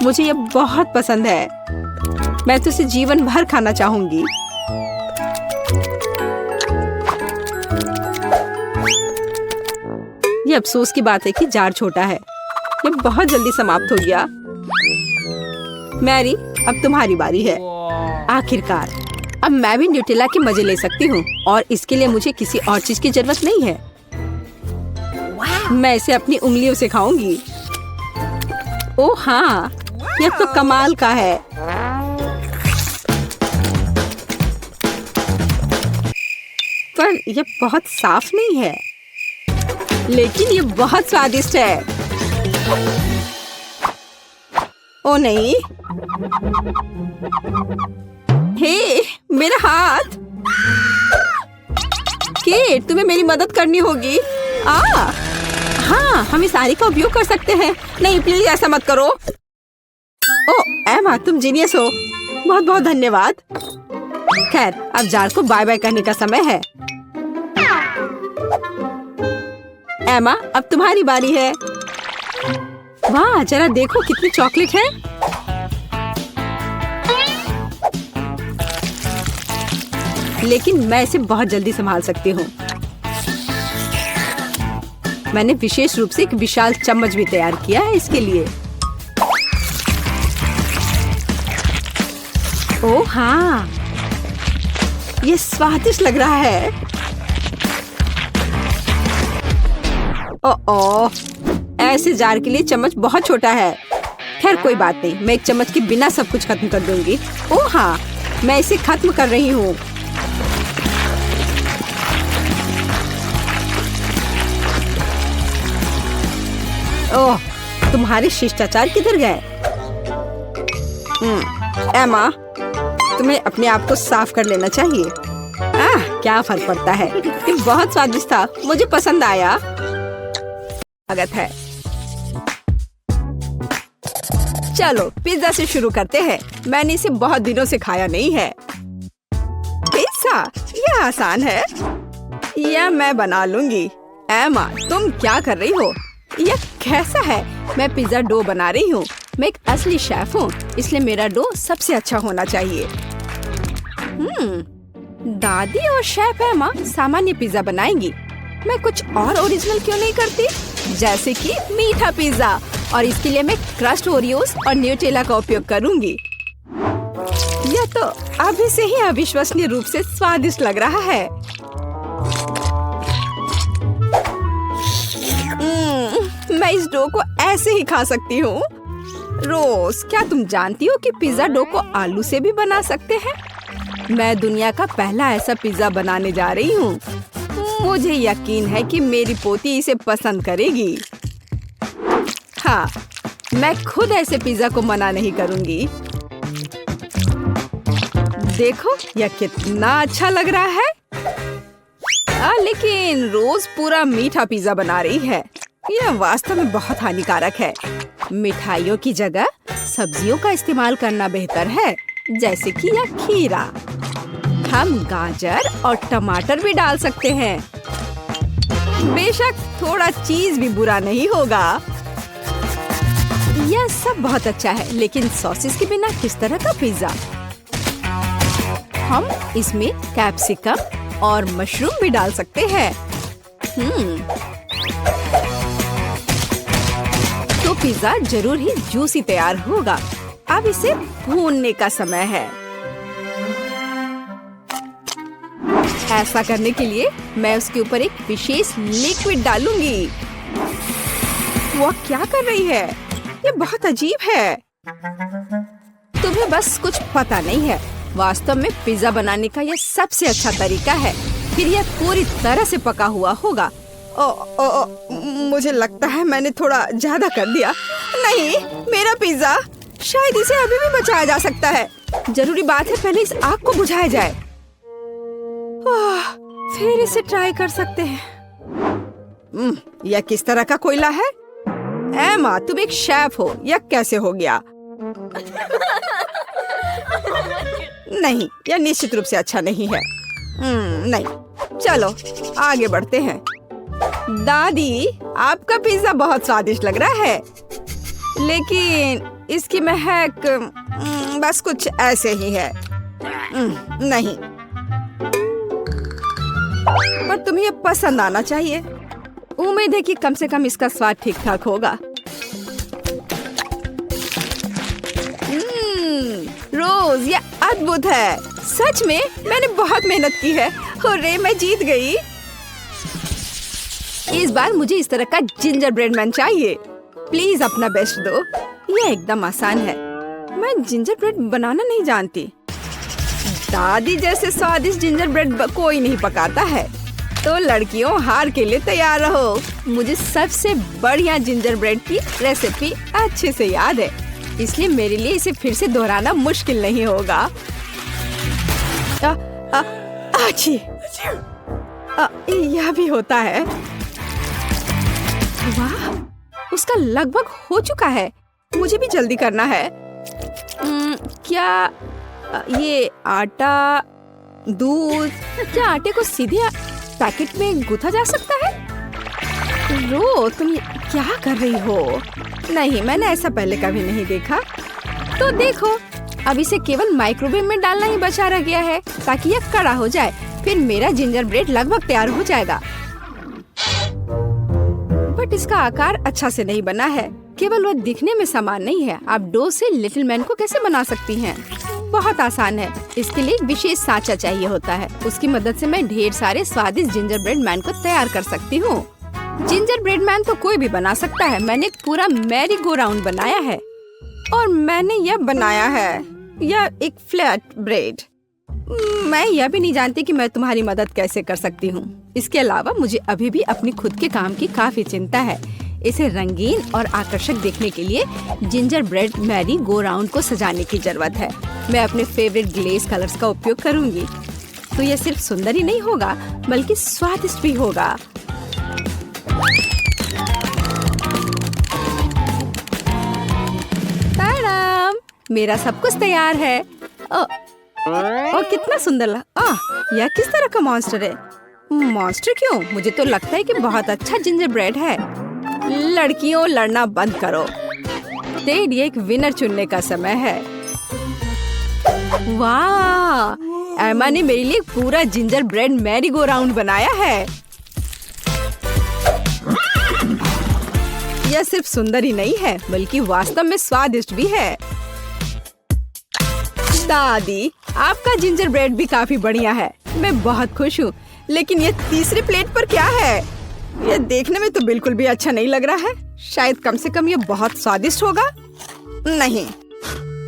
मुझे यह बहुत पसंद है। मैं तो इसे जीवन भर खाना चाहूंगी। अफसोस की बात है कि जार छोटा है। ये बहुत जल्दी समाप्त हो गया। मैरी, अब तुम्हारी बारी है। आखिरकार अब मैं भी न्यूटेला के मजे ले सकती हूँ और इसके लिए मुझे किसी और चीज की जरूरत नहीं है। मैं इसे अपनी उंगलियों से खाऊंगी। ओह हाँ, यह तो कमाल का है। पर यह बहुत साफ नहीं है, लेकिन ये बहुत स्वादिष्ट है। ओ नहीं, हे, मेरा हाथ। केट, तुम्हें मेरी मदद करनी होगी। हाँ, हम इस आरी का उपयोग कर सकते हैं। नहीं, प्लीज ऐसा मत करो। ओह एमा, तुम जीनियस हो। बहुत बहुत धन्यवाद। खैर, अब जार को बाय बाय करने का समय है। एमा, अब तुम्हारी बारी है। वाह, जरा देखो कितनी चॉकलेट है। लेकिन मैं इसे बहुत जल्दी संभाल सकती हूँ। मैंने विशेष रूप से एक विशाल चम्मच भी तैयार किया है इसके लिए। ओह हाँ, ये स्वादिष्ट लग रहा है। ओह, ऐसे जार के लिए चम्मच बहुत छोटा है। खैर कोई बात नहीं, मैं एक चम्मच के बिना सब कुछ खत्म कर दूंगी। ओह हाँ, मैं इसे खत्म कर रही हूँ। ओह, तुम्हारे शिष्टाचार किधर गए? एमा, तुम्हें अपने आप को साफ कर लेना चाहिए। क्या फर्क पड़ता है, ये बहुत स्वादिष्ट था, मुझे पसंद आया। स्वागत है। चलो पिज्जा से शुरू करते हैं। मैंने इसे बहुत दिनों से खाया नहीं है। पिज्जा, यह आसान है, यह मैं बना लूंगी। एमा, तुम क्या कर रही हो? यह कैसा है? मैं पिज्जा डो बना रही हूँ। मैं एक असली शेफ हूँ, इसलिए मेरा डो सबसे अच्छा होना चाहिए। दादी और शेफ एमा सामान्य पिज्जा बनाएंगी। मैं कुछ और ओरिजिनल क्यों नहीं करती? जैसे कि मीठा पिज्जा, और इसके लिए मैं क्रस्ट ओरियोस और न्यूटेला का उपयोग करूंगी। यह तो अभी से ही अविश्वसनीय रूप से स्वादिष्ट लग रहा है। मैं इस डो को ऐसे ही खा सकती हूँ। रोज, क्या तुम जानती हो कि पिज्जा डो को आलू से भी बना सकते हैं? मैं दुनिया का पहला ऐसा पिज्जा बनाने जा रही हूँ। मुझे यकीन है कि मेरी पोती इसे पसंद करेगी। हाँ, मैं खुद ऐसे पिज्जा को मना नहीं करूँगी। देखो, यह कितना अच्छा लग रहा है। लेकिन रोज पूरा मीठा पिज्जा बना रही है। यह वास्तव में बहुत हानिकारक है। मिठाइयों की जगह सब्जियों का इस्तेमाल करना बेहतर है, जैसे कि यह खीरा। हम गाजर और टमाटर भी डाल सकते हैं। बेशक थोड़ा चीज भी बुरा नहीं होगा। यह सब बहुत अच्छा है, लेकिन सॉसेस के बिना किस तरह का पिज्जा? हम इसमें कैप्सिकम और मशरूम भी डाल सकते हैं। तो पिज्जा जरूर ही जूसी तैयार होगा। अब इसे भूनने का समय है। ऐसा करने के लिए मैं उसके ऊपर एक विशेष लिक्विड डालूंगी। वो क्या कर रही है? ये बहुत अजीब है। तुम्हें बस कुछ पता नहीं है। वास्तव में पिज्जा बनाने का यह सबसे अच्छा तरीका है। फिर यह पूरी तरह से पका हुआ होगा। मुझे लगता है मैंने थोड़ा ज्यादा कर दिया। नहीं, मेरा पिज्जा, शायद इसे अभी भी बचाया जा सकता है। जरूरी बात है पहले इस आग को बुझाया जाए। फिर इसे ट्राई कर सकते हैं। यह किस तरह का कोयला है? एमा, तुम एक शेफ हो, यह कैसे हो गया? नहीं, यह निश्चित रूप से अच्छा नहीं है। नहीं, चलो आगे बढ़ते हैं। दादी, आपका पिज्जा बहुत स्वादिष्ट लग रहा है, लेकिन इसकी महक बस कुछ ऐसे ही है। नहीं, पर तुम्हें ये पसंद आना चाहिए। उम्मीद है कि कम से कम इसका स्वाद ठीक ठाक होगा। रोज, ये अद्भुत है। सच में मैंने बहुत मेहनत की है। हुर्रे, मैं जीत गई। इस बार मुझे इस तरह का जिंजर ब्रेड मैन चाहिए। प्लीज अपना बेस्ट दो। ये एकदम आसान है। मैं जिंजर ब्रेड बनाना नहीं जानती। दादी जैसे स्वादिष्ट जिंजर ब्रेड कोई नहीं पकाता है। तो लड़कियों, हार के लिए तैयार रहो। मुझे सबसे बढ़िया जिंजर ब्रेड की रेसिपी अच्छे से याद है, इसलिए मेरे लिए इसे फिर से दोहराना मुश्किल नहीं होगा। यह भी होता है। वाह, उसका लगभग हो चुका है। मुझे भी जल्दी करना है। क्या ये आटा, दूध, क्या आटे को सीधे पैकेट में गूंथा जा सकता है? रो, तुम क्या कर रही हो? नहीं, मैंने ऐसा पहले कभी नहीं देखा। तो देखो, अब इसे केवल माइक्रोवेव में डालना ही बचा रह गया है ताकि यह कड़ा हो जाए। फिर मेरा जिंजर ब्रेड लगभग तैयार हो जाएगा। बट इसका आकार अच्छा से नहीं बना है। केवल वह दिखने में समान नहीं है। आप डो से लिटिल मैन को कैसे बना सकती हैं? बहुत आसान है। इसके लिए एक विशेष सांचा चाहिए होता है। उसकी मदद से मैं ढेर सारे स्वादिष्ट जिंजर ब्रेड मैन को तैयार कर सकती हूँ। जिंजर ब्रेड मैन तो कोई भी बना सकता है। मैंने एक पूरा मैरी गो राउंड बनाया है और मैंने यह बनाया है, यह एक फ्लैट ब्रेड। मैं यह भी नहीं जानती कि मैं तुम्हारी मदद कैसे कर सकती हूँ। इसके अलावा मुझे अभी भी अपनी खुद के काम की काफी चिंता है। इसे रंगीन और आकर्षक देखने के लिए ginger bread merry go round को सजाने की जरूरत है। मैं अपने फेवरेट ग्लेज कलर्स का उपयोग करूंगी। तो यह सिर्फ सुंदर ही नहीं होगा बल्कि स्वादिष्ट भी होगा। मेरा सब कुछ तैयार है। ओ, कितना सुंदर यह किस तरह का मॉन्स्टर है? मॉन्स्टर क्यों? मुझे तो लगता है कि बहुत अच्छा जिंजर ब्रेड है। लड़कियों, लड़ना बंद करो। टेड, ये एक विनर चुनने का समय है। वाह, एमा ने मेरे लिए पूरा ginger bread merry go round बनाया है। यह सिर्फ सुंदर ही नहीं है बल्कि वास्तव में स्वादिष्ट भी है। दादी, आपका जिंजर ब्रेड भी काफी बढ़िया है। मैं बहुत खुश हूँ। लेकिन ये तीसरी प्लेट पर क्या है? यह देखने में तो बिल्कुल भी अच्छा नहीं लग रहा है। शायद कम से कम यह बहुत स्वादिष्ट होगा। नहीं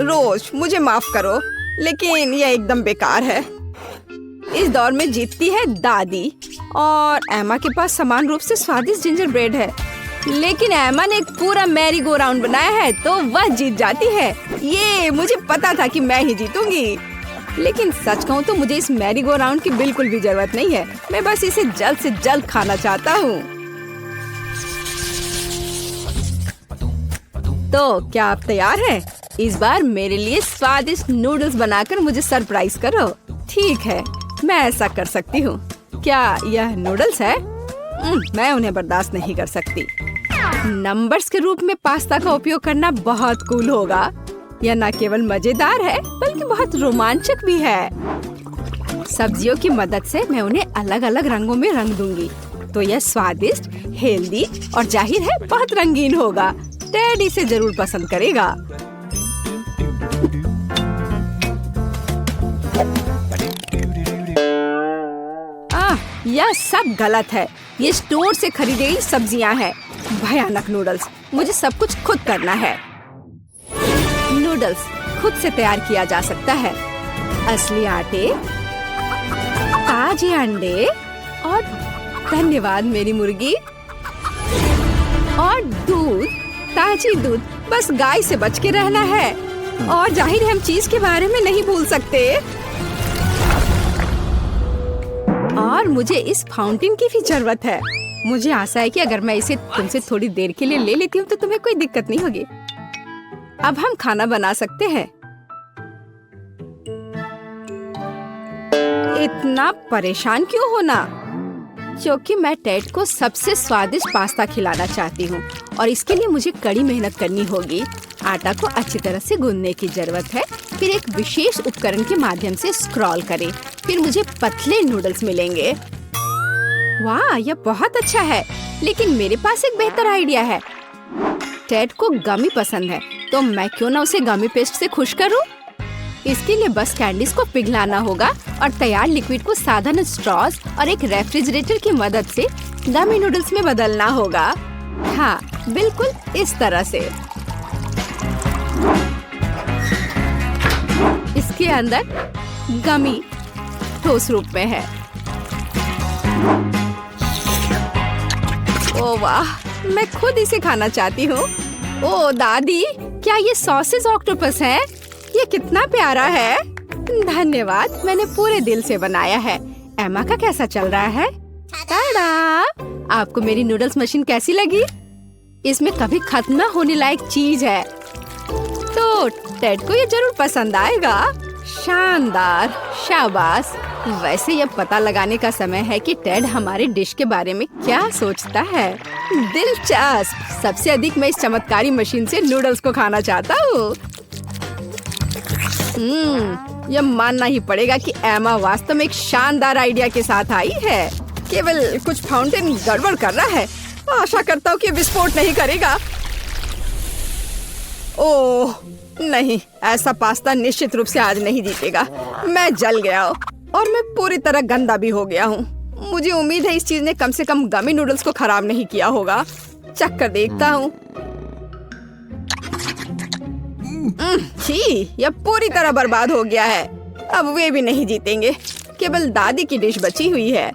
रोज, मुझे माफ करो, लेकिन यह एकदम बेकार है। इस दौर में जीतती है दादी और एमा के पास समान रूप से स्वादिष्ट जिंजर ब्रेड है। लेकिन एमा ने एक पूरा मैरी गो राउंड बनाया है तो वह जीत जाती है। ये मुझे पता था कि मैं ही जीतूंगी। लेकिन सच कहूँ तो मुझे इस मैरी गो राउंड की बिल्कुल भी जरूरत नहीं है। मैं बस इसे जल्द से जल्द खाना चाहता हूँ। तो क्या आप तैयार हैं? इस बार मेरे लिए स्वादिष्ट नूडल्स बनाकर मुझे सरप्राइज करो। ठीक है, मैं ऐसा कर सकती हूँ। क्या यह नूडल्स है? मैं उन्हें बर्दाश्त नहीं कर सकती। नंबर्स के रूप में पास्ता का उपयोग करना बहुत कूल होगा। यह न केवल मजेदार है बल्कि बहुत रोमांचक भी है। सब्जियों की मदद से मैं उन्हें अलग अलग रंगों में रंग दूंगी तो यह स्वादिष्ट, हेल्दी और जाहिर है बहुत रंगीन होगा। टेड इसे जरूर पसंद करेगा। यह सब गलत है। ये स्टोर से खरीदी गई सब्जियां हैं। भयानक नूडल्स। मुझे सब कुछ खुद करना है। नूडल्स खुद से तैयार किया जा सकता है। असली आटे, ताजे अंडे और धन्यवाद मेरी मुर्गी, और दूध, ताजी दूध। बस गाय से बच के रहना है। और जाहिर है हम चीज के बारे में नहीं भूल सकते। और मुझे इस फाउंटेन की भी जरूरत है। मुझे आशा है कि अगर मैं इसे तुमसे थोड़ी देर के लिए ले लेती हूँ तो तुम्हें कोई दिक्कत नहीं होगी। अब हम खाना बना सकते हैं। इतना परेशान क्यों होना? क्योंकि मैं टेड को सबसे स्वादिष्ट पास्ता खिलाना चाहती हूँ और इसके लिए मुझे कड़ी मेहनत करनी होगी। आटा को अच्छी तरह से गूंदने की जरूरत है। फिर एक विशेष उपकरण के माध्यम से स्क्रॉल करें। फिर मुझे पतले नूडल्स मिलेंगे। वाह, यह बहुत अच्छा है। लेकिन मेरे पास एक बेहतर आइडिया है। टेड को गमी पसंद है, तो मैं क्यों ना उसे गमी पेस्ट से खुश करूं? इसके लिए बस कैंडीज को पिघलाना होगा और तैयार लिक्विड को साधारण स्ट्रॉज और एक रेफ्रिजरेटर की मदद से गमी नूडल्स में बदलना होगा। हाँ, बिल्कुल इस तरह से। इसके अंदर गमी ठोस रूप में है। ओह वाह, मैं खुद इसे खाना चाहती हूँ। ओह दादी, क्या ये सॉसेज ऑक्टोपस है? ये कितना प्यारा है। धन्यवाद, मैंने पूरे दिल से बनाया है। एमा का कैसा चल रहा है? टाडा! आपको मेरी नूडल्स मशीन कैसी लगी? इसमें कभी खत्म न होने लायक चीज है, तो टेड को ये जरूर पसंद आएगा। शानदार, शाबाश। वैसे ये पता लगाने का समय है कि टेड हमारे डिश के बारे में क्या सोचता है। दिलचस्प। सबसे अधिक मैं इस चमत्कारी मशीन से नूडल्स को खाना चाहता हूँ। यह मानना ही पड़ेगा कि एमा वास्तव में एक शानदार आइडिया के साथ आई है। केवल कुछ फाउंटेन गड़बड़ कर रहा है। आशा करता हूँ कि विस्फोट नहीं करेगा। ओह नहीं, ऐसा पास्ता निश्चित रूप से आज नहीं जीतेगा। मैं जल गया हूँ और मैं पूरी तरह गंदा भी हो गया हूँ। मुझे उम्मीद है इस चीज ने कम से कम गमी नूडल्स को खराब नहीं किया होगा। चख कर देखता हूँ। छी, यह पूरी तरह बर्बाद हो गया है। अब वे भी नहीं जीतेंगे। केवल दादी की डिश बची हुई है।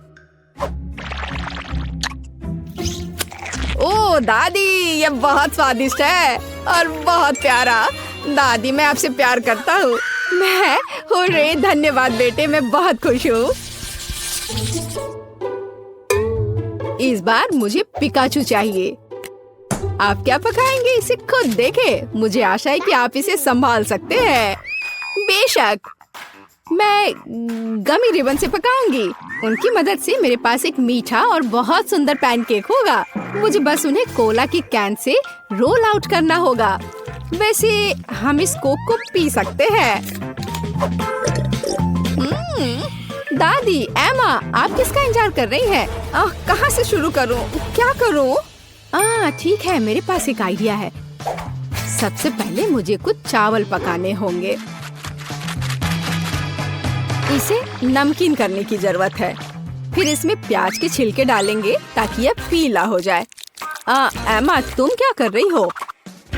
ओह दादी, यह बहुत स्वादिष्ट है और बहुत प्यारा। दादी, मैं आपसे प्यार करता हूँ। मैं हो रे, धन्यवाद बेटे, मैं बहुत खुश हूँ। इस बार मुझे पिकाचू चाहिए। आप क्या पकाएंगे इसे खुद देखें। मुझे आशा है कि आप इसे संभाल सकते हैं। बेशक, मैं गमी रिबन से पकाऊंगी। उनकी मदद से मेरे पास एक मीठा और बहुत सुंदर पैनकेक होगा। मुझे बस उन्हें कोला की कैन से रोल आउट करना होगा। वैसे हम इस कोक को पी सकते हैं। दादी, एमा, आप किसका इंतजार कर रही हैं? कहाँ से शुरू करूँ? क्या करूँ? ठीक है, मेरे पास एक आइडिया है। सबसे पहले मुझे कुछ चावल पकाने होंगे। इसे नमकीन करने की जरूरत है। फिर इसमें प्याज के छिलके डालेंगे ताकि यह पीला हो जाए। एमा, तुम क्या कर रही हो?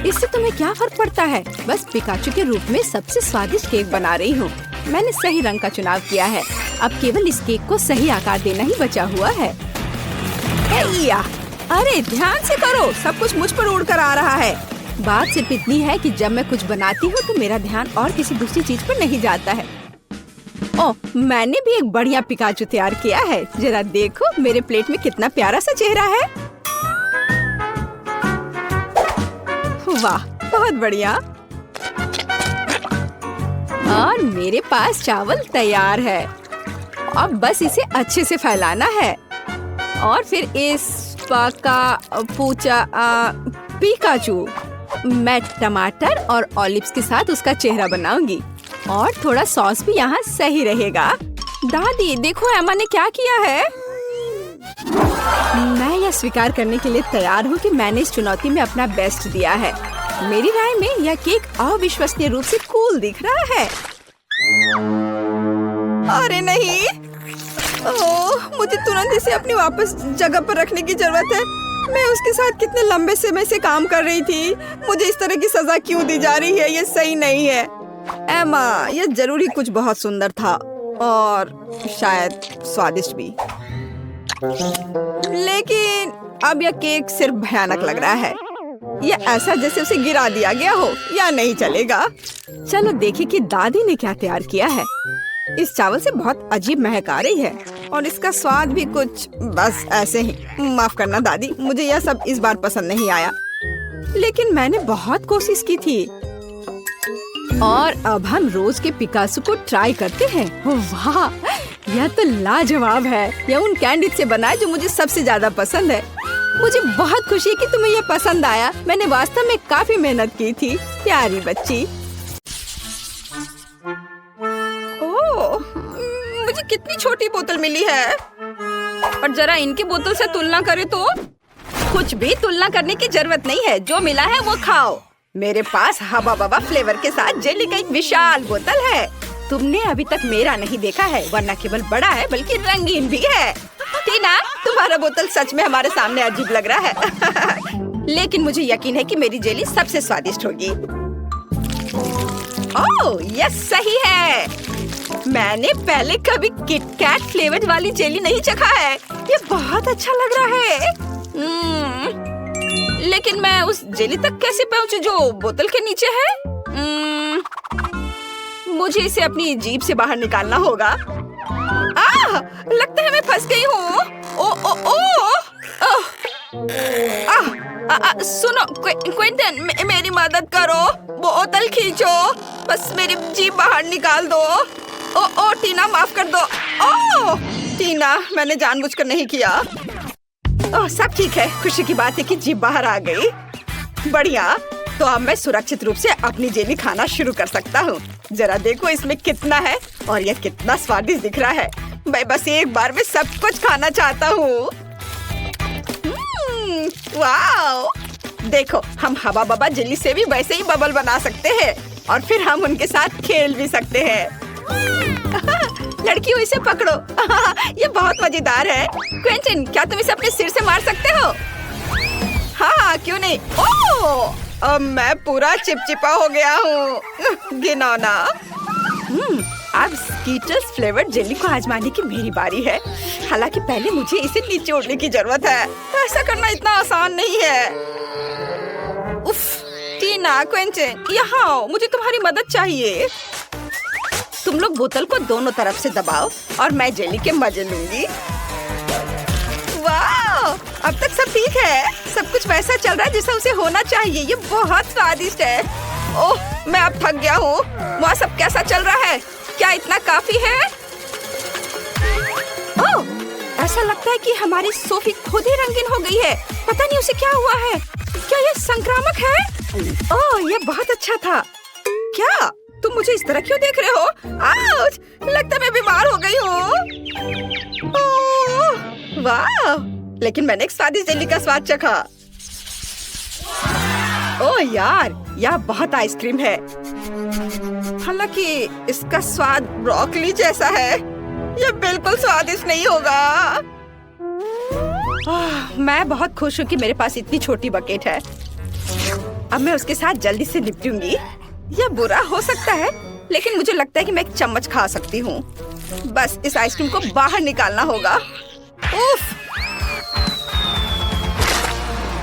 इससे तुम्हें क्या फर्क पड़ता है? बस पिकाचू के रूप में सबसे स्वादिष्ट केक बना रही हूँ। मैंने सही रंग का चुनाव किया है। अब केवल इस केक को सही आकार देना ही बचा हुआ है। अरे ध्यान से करो, सब कुछ मुझ पर उड़कर आ रहा है। बात सिर्फ इतनी है कि जब मैं कुछ बनाती हूँ तो मेरा ध्यान और किसी दूसरी चीज पर नहीं जाता है। ओह, मैंने भी एक बढ़िया पिकाचू तैयार किया है। जरा देखो मेरे प्लेट में कितना प्यारा सा चेहरा है। वाह, बहुत बढ़िया। और मेरे पास चावल तैयार है। अब बस इसे अच्छे से फैलाना है और फिर इस पिकाचू मैं टमाटर और ऑलिव्स के साथ उसका चेहरा बनाऊंगी और थोड़ा सॉस भी यहाँ सही रहेगा। दादी, देखो एमा ने क्या किया है। मैं यह स्वीकार करने के लिए तैयार हूँ कि मैंने इस चुनौती में अपना बेस्ट दिया है। मेरी राय में यह केक अविश्वसनीय रूप से कूल दिख रहा है। अरे नहीं, ओह, मुझे तुरंत इसे अपनी वापस जगह पर रखने की जरूरत है। मैं उसके साथ कितने लंबे समय से काम कर रही थी। मुझे इस तरह की सजा क्यों दी जा रही है? ये सही नहीं है। एमा, यह जरूरी कुछ बहुत सुंदर था और शायद स्वादिष्ट भी, लेकिन अब यह केक सिर्फ भयानक लग रहा है। यह ऐसा जैसे उसे गिरा दिया गया हो। या नहीं चलेगा। चलो देखें कि दादी ने क्या तैयार किया है। इस चावल से बहुत अजीब महक आ रही है और इसका स्वाद भी कुछ बस ऐसे ही। माफ करना दादी, मुझे यह सब इस बार पसंद नहीं आया, लेकिन मैंने बहुत कोशिश की थी। और अब हम रोज के पिकासो को ट्राई करते हैं। वाह, यह तो लाजवाब है। यह उन कैंडी से बना है जो मुझे सबसे ज्यादा पसंद है। मुझे बहुत खुशी है कि तुम्हें यह पसंद आया। मैंने वास्तव में काफी मेहनत की थी, प्यारी बच्ची। ओह, मुझे कितनी छोटी बोतल मिली है। और जरा इनकी बोतल से तुलना करें तो कुछ भी तुलना करने की जरूरत नहीं है, जो मिला है वो खाओ। मेरे पास हवा बवा फ्लेवर के साथ जेली का एक विशाल बोतल है। तुमने अभी तक मेरा नहीं देखा है, वरना केवल बड़ा है बल्कि रंगीन भी है। टीना, तुम्हारा बोतल सच में हमारे सामने अजीब लग रहा है। लेकिन मुझे यकीन है कि मेरी जेली सबसे स्वादिष्ट होगी। ओह, यह सही है। मैंने पहले कभी किटकैट फ्लेवर्ड वाली जेली नहीं चखा है। ये बहुत अच्छा लग रहा है। लेकिन मैं उस जेली तक कैसे पहुंचूं जो बोतल के नीचे है? मुझे इसे अपनी जीभ से बाहर निकालना होगा। लगता है मैं फंस गई हूँ। सुनो क्विंटन, मेरी मदद करो, बोतल खींचो, बस मेरी जीभ बाहर निकाल दो। ओ टीना, माफ कर दो। टीना, मैंने जानबूझकर नहीं किया। सब ठीक है। खुशी की बात है कि जीभ बाहर आ गई। बढ़िया, तो अब मैं सुरक्षित रूप से अपनी जेली खाना शुरू कर सकता हूँ। जरा देखो इसमें कितना है और यह कितना स्वादिष्ट दिख रहा है। मैं बस एक बार में सब कुछ खाना चाहता हूँ। वाओ! देखो, हम हवा बबा जेली से भी वैसे ही बबल बना सकते हैं और फिर हम उनके साथ खेल भी सकते हैं। लड़कियों, इसे पकड़ो। ये बहुत मजेदार है। क्विंटन, क्या तुम इसे अपने सिर से मार सकते हो? हाँ, क्यों नहीं। अब मैं पूरा चिपचिपा हो गया हूँ। घिनौना। अब स्कीटर्स फ्लेवर्ड जेली को आजमाने की मेरी बारी है। हालांकि पहले मुझे इसे निचोड़ने की जरूरत है। ऐसा करना इतना आसान नहीं है। उफ, टीना, क्विंटन, यहाँ आओ, मुझे तुम्हारी मदद चाहिए। तुम लोग बोतल को दोनों तरफ से दबाओ और मैं जेली के मजे लूंगी। वाह! अब तक सब ठीक है। सब कुछ वैसा चल रहा है जैसा उसे होना चाहिए। ये बहुत स्वादिष्ट है। ओह, मैं अब थक गया हूँ। वहाँ सब कैसा चल रहा है? क्या इतना काफी है? ओह, ऐसा लगता है कि हमारी सोफी खुद ही रंगीन हो गई है। पता नहीं उसे क्या हुआ है। क्या ये संक्रामक है? ओह, ये बहुत अच्छा था। क्या तुम मुझे इस तरह क्यों देख रहे हो? आउच! लगता है मैं बीमार हो गई हूँ। वाह! लेकिन मैंने एक स्वादिष्ट जेली का स्वाद चखा। ओह यार, यह बहुत आइसक्रीम है। हालांकि इसका स्वाद ब्रोकली जैसा है। यह बिल्कुल स्वादिष्ट नहीं होगा। मैं बहुत खुश हूँ कि मेरे पास इतनी छोटी बकेट है। अब मैं उसके साथ जल्दी से निपटूंगी। यह बुरा हो सकता है, लेकिन मुझे लगता है कि मैं एक चम्मच खा सकती हूँ। बस इस आइसक्रीम को बाहर निकालना होगा। उफ!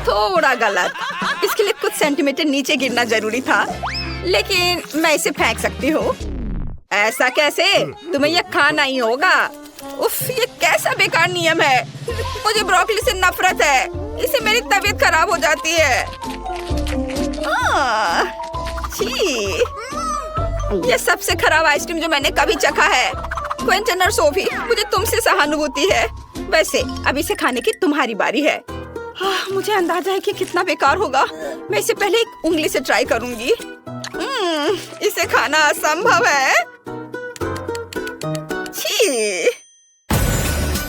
थोड़ा गलत। इसके लिए कुछ सेंटीमीटर नीचे गिरना जरूरी था, लेकिन मैं इसे फेंक सकती हूँ। ऐसा कैसे? तुम्हें यह खाना ही होगा। उफ, ये कैसा बेकार नियम है। मुझे ब्रोकली से नफरत है। इससे मेरी तबीयत खराब हो जाती है। ये सबसे खराब आइसक्रीम जो मैंने कभी चखा है। क्विंटन और सोफी, मुझे तुमसे सहानुभूति है। वैसे अब इसे खाने की तुम्हारी बारी है। मुझे अंदाजा है कि कितना बेकार होगा। मैं इसे पहले एक उंगली से ट्राई करूंगी। इसे खाना असंभव है। छी!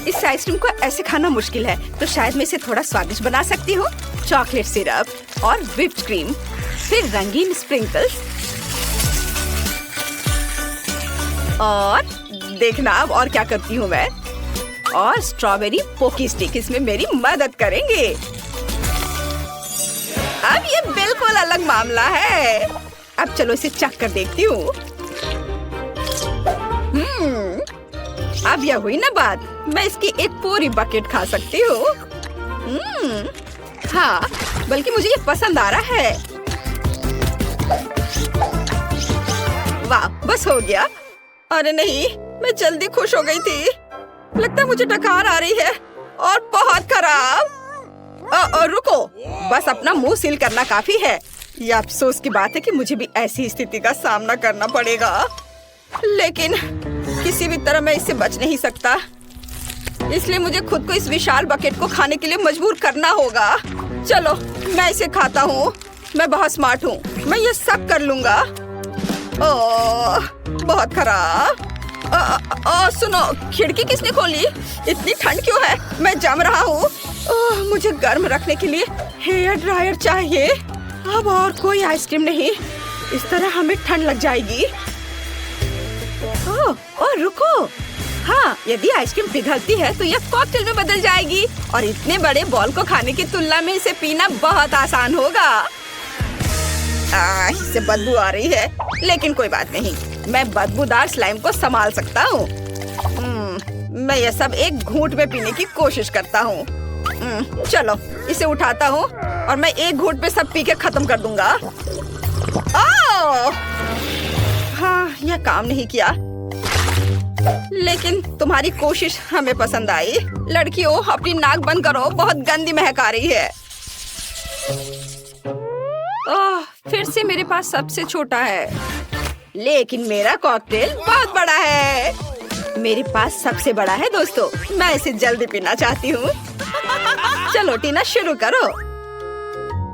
इस आइसक्रीम को ऐसे खाना मुश्किल है, तो शायद मैं इसे थोड़ा स्वादिष्ट बना सकती हूँ। चॉकलेट सिरप और व्हिप्ड क्रीम, फिर रंगीन स्प्रिंकल्स, और देखना अब और क्या करती हूँ मैं। और स्ट्रॉबेरी पोकी स्टिक इसमें मेरी मदद करेंगे। अब ये बिल्कुल अलग मामला है। अब चलो इसे चख कर देखती हूँ। अब यह हुई ना बात। मैं इसकी एक पूरी बकेट खा सकती हूँ। हाँ, बल्कि मुझे ये पसंद आ रहा है। वाह, बस हो गया। अरे नहीं, मैं जल्दी खुश हो गई थी। लगता है मुझे डकार आ रही है और बहुत खराब। रुको, बस अपना मुंह सील करना काफी है। यह अफसोस की बात है कि मुझे भी ऐसी स्थिति का सामना करना पड़ेगा, लेकिन किसी भी तरह मैं इससे बच नहीं सकता। इसलिए मुझे खुद को इस विशाल बकेट को खाने के लिए मजबूर करना होगा। चलो, मैं इसे खाता हूँ। मैं बहुत स्मार्ट हूँ, मैं ये सब कर लूंगा। ओह, बहुत खराब। सुनो, खिड़की किसने खोली? इतनी ठंड क्यों है? मैं जम रहा हूँ। ओह, मुझे गर्म रखने के लिए हेयर ड्रायर चाहिए। अब और कोई आइसक्रीम नहीं, इस तरह हमें ठंड लग जाएगी। ओह रुको, हाँ, यदि आइसक्रीम पिघलती है तो यह कॉकटेल में बदल जाएगी और इतने बड़े बॉल को खाने की तुलना में इसे पीना बहुत आसान होगा। इससे बदबू आ रही है, लेकिन कोई बात नहीं, मैं बदबूदार स्लाइम को संभाल सकता हूँ। मैं यह सब एक घूंट में पीने की कोशिश करता हूँ। चलो इसे उठाता हूँ और मैं एक घूंट में सब पी के खत्म कर दूंगा। हाँ, यह काम नहीं किया, लेकिन तुम्हारी कोशिश हमें पसंद आई। लड़कियों, अपनी नाक बंद करो, बहुत गंदी महक आ रही है। फिर से मेरे पास सबसे छोटा है, लेकिन मेरा कॉकटेल बहुत बड़ा है। मेरे पास सबसे बड़ा है दोस्तों, मैं इसे जल्दी पीना चाहती हूँ। चलो टीना, शुरू करो।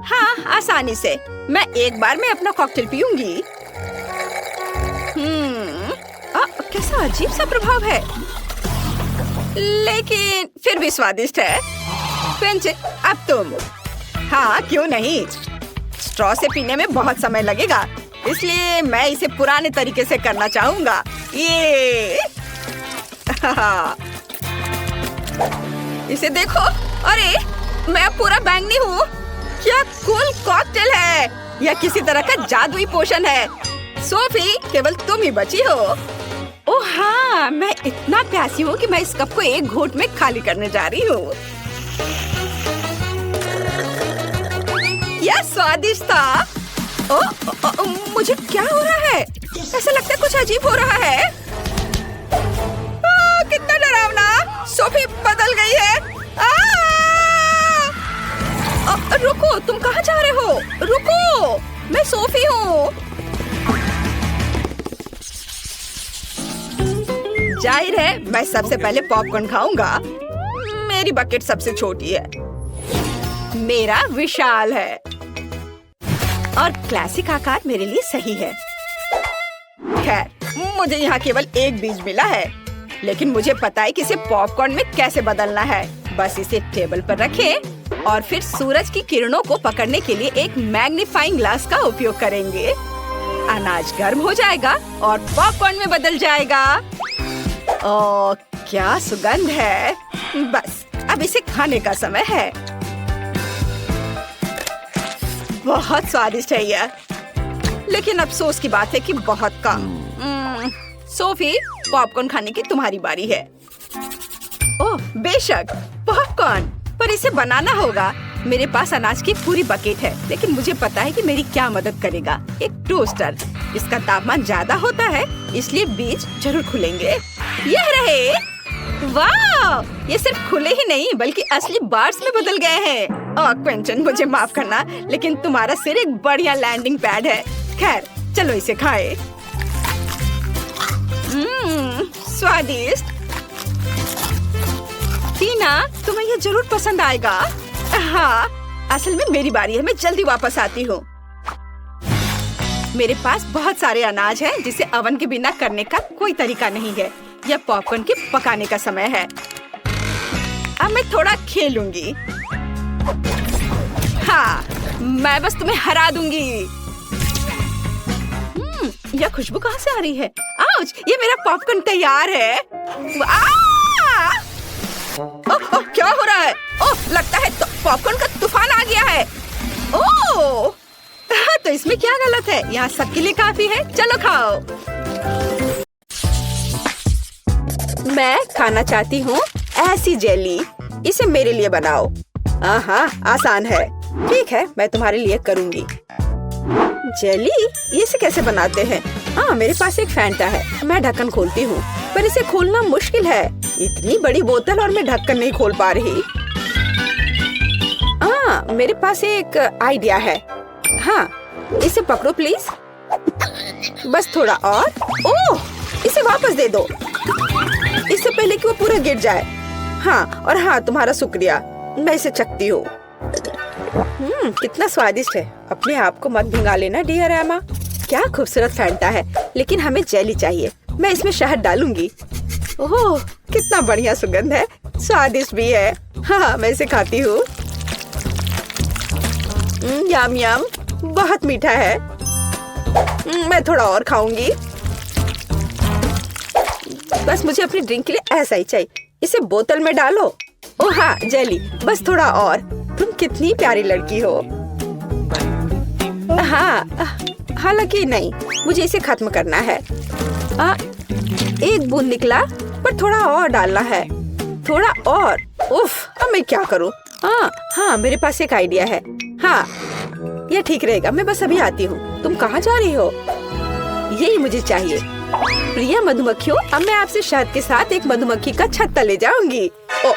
हाँ, आसानी से। मैं एक बार में अपना कॉकटेल पीऊंगी। कैसा अजीब सा प्रभाव है, लेकिन फिर भी स्वादिष्ट है। पेंचे, अब तुम। हाँ, क्यों नहीं। स्ट्रॉ से पीने में बहुत समय लगेगा, इसलिए मैं इसे पुराने तरीके से करना चाहूंगा। ये इसे देखो, अरे मैं अब पूरा बैंगनी हूँ। क्या कूल कॉकटेल है। यह किसी तरह का जादुई पोषण है। सोफी, केवल तुम ही बची हो। ओह हाँ, मैं इतना प्यासी हूँ कि मैं इस कप को एक घूंट में खाली करने जा रही हूँ। यह स्वादिष्ट था। मुझे क्या हो रहा है? ऐसा लगता है कुछ अजीब हो रहा है। कितना डरावना। सोफी बदल गई है। रुको, तुम कहाँ जा रहे हो? रुको, मैं सोफी हूँ। जाहिर है, मैं सबसे पहले पॉपकॉर्न खाऊंगा। मेरी बकेट सबसे छोटी है, मेरा विशाल है और क्लासिक आकार मेरे लिए सही है। खैर, मुझे यहाँ केवल एक बीज मिला है, लेकिन मुझे पता है कि इसे पॉपकॉर्न में कैसे बदलना है। बस इसे टेबल पर रखें और फिर सूरज की किरणों को पकड़ने के लिए एक मैग्नीफाइंग ग्लास का उपयोग करेंगे। अनाज गर्म हो जाएगा और पॉपकॉर्न में बदल जाएगा। ओह, क्या सुगंध है। बस अब इसे खाने का समय है। बहुत स्वादिष्ट है यह, लेकिन अफसोस की बात है कि बहुत कम। सोफी, पॉपकॉर्न खाने की तुम्हारी बारी है। ओह बेशक, पॉपकॉर्न, पर इसे बनाना होगा। मेरे पास अनाज की पूरी बकेट है, लेकिन मुझे पता है कि मेरी क्या मदद करेगा। एक टोस्टर। इसका तापमान ज्यादा होता है, इसलिए बीज जरूर खुलेंगे। यह रहे। वाह, ये सिर्फ खुले ही नहीं बल्कि असली बार्स में बदल गए हैं। ओह क्विंटन, मुझे माफ करना, लेकिन तुम्हारा सिर एक बढ़िया लैंडिंग पैड है। खैर, चलो इसे खाएं। स्वादिष्ट। टीना, तुम्हें ये जरूर पसंद आएगा। हाँ, असल में मेरी बारी है, मैं जल्दी वापस आती हूँ। मेरे पास बहुत सारे अनाज हैं, जिसे ओवन के बिना करने का कोई तरीका नहीं है। यह पॉपकॉर्न के पकाने का समय है। अब मैं थोड़ा खेलूंगी। हाँ, मैं बस तुम्हें हरा दूंगी। यह खुशबू कहाँ से आ रही है? आउच, ये मेरा पॉपकॉर्न तैयार है। ओह, क्या हो रहा है? ओह, लगता है तो पॉपकॉर्न का तूफान आ गया है। ओह, तो इसमें क्या गलत है? यहाँ सबके लिए काफी है। चलो खाओ। मैं खाना चाहती हूँ ऐसी जेली। इसे मेरे लिए बनाओ। हाँ, आसान है। ठीक है, मैं तुम्हारे लिए करूँगी। जेली, ये से कैसे बनाते हैं? हाँ, मेरे पास एक फैंटा है। मैं ढक्कन खोलती हूँ, पर इसे खोलना मुश्किल है। इतनी बड़ी बोतल और मैं ढक्कन नहीं खोल पा रही। हाँ, मेरे पास एक आइडिया है। हाँ, इसे पकड़ो प्लीज। बस थोड़ा और। ओह, इसे वापस दे दो, इससे पहले कि वो पूरा गिर जाए। हाँ, और हाँ, तुम्हारा शुक्रिया। मैं इसे चखती हूँ। कितना स्वादिष्ट है। अपने आप को मत भिंगा लेना डियर एमा। क्या खूबसूरत फैंटा है, लेकिन हमें जेली चाहिए। मैं इसमें शहद डालूंगी। ओह, कितना बढ़िया सुगंध है, स्वादिष्ट भी है। हाँ, मैं इसे खाती हूँ। यम यम, बहुत मीठा है। मैं थोड़ा और खाऊंगी। बस मुझे अपनी ड्रिंक के लिए ऐसा ही चाहिए। इसे बोतल में डालो। ओह हाँ, जेली, बस थोड़ा और। तुम कितनी प्यारी लड़की हो। हाँ, हालांकि नहीं, मुझे इसे खत्म करना है। एक बूंद निकला, पर थोड़ा और डालना है। थोड़ा और। उफ, अब मैं क्या करूँ? हाँ, मेरे पास एक आइडिया है। हाँ, ये ठीक रहेगा। मैं बस अभी आती हूँ। तुम कहाँ जा रही हो? यही मुझे चाहिए। प्रिय मधुमक्खियों, अब मैं आपसे शहद के साथ एक मधुमक्खी का छत्ता ले जाऊंगी। ओ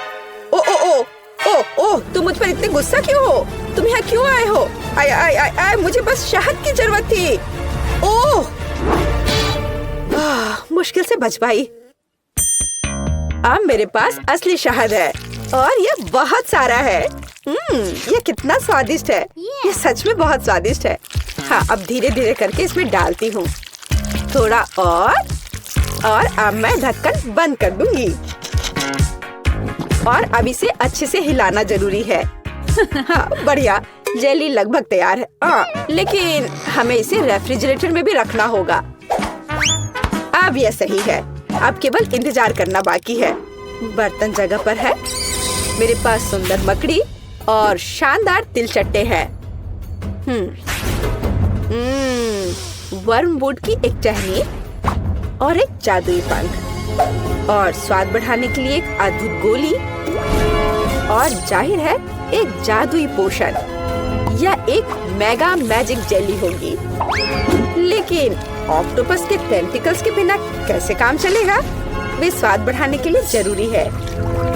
ओ ओ ओ ओ ओ, तुम मुझ पर इतने गुस्सा क्यों हो? तुम यहाँ क्यों आए हो? आय आय आय आय, मुझे बस शहद की जरूरत थी। ओह, मुश्किल से बच पाई। अब मेरे पास असली शहद है और ये बहुत सारा है। ये कितना स्वादिष्ट है। ये सच में बहुत स्वादिष्ट है। हाँ, अब धीरे धीरे करके इसमें डालती हूँ। थोड़ा और अब मैं ढक्कन बंद कर दूंगी। और अब इसे अच्छे से हिलाना जरूरी है। हाँ, बढ़िया, जेली लगभग तैयार है। लेकिन हमें इसे रेफ्रिजरेटर में भी रखना होगा। अब यह सही है। अब केवल इंतजार करना बाकी है। बर्तन जगह पर है। मेरे पास सुंदर मकड़ी और शानदार तिलचट्टे हैं। वर्मवुड की एक टहनी और एक जादुई पंख और स्वाद बढ़ाने के लिए एक अद्भुत गोली और जाहिर है एक जादुई पोशन। यह एक मेगा मैजिक जेली होगी। लेकिन ऑक्टोपस के टेंटिकल्स के बिना कैसे काम चलेगा? वे स्वाद बढ़ाने के लिए जरूरी है।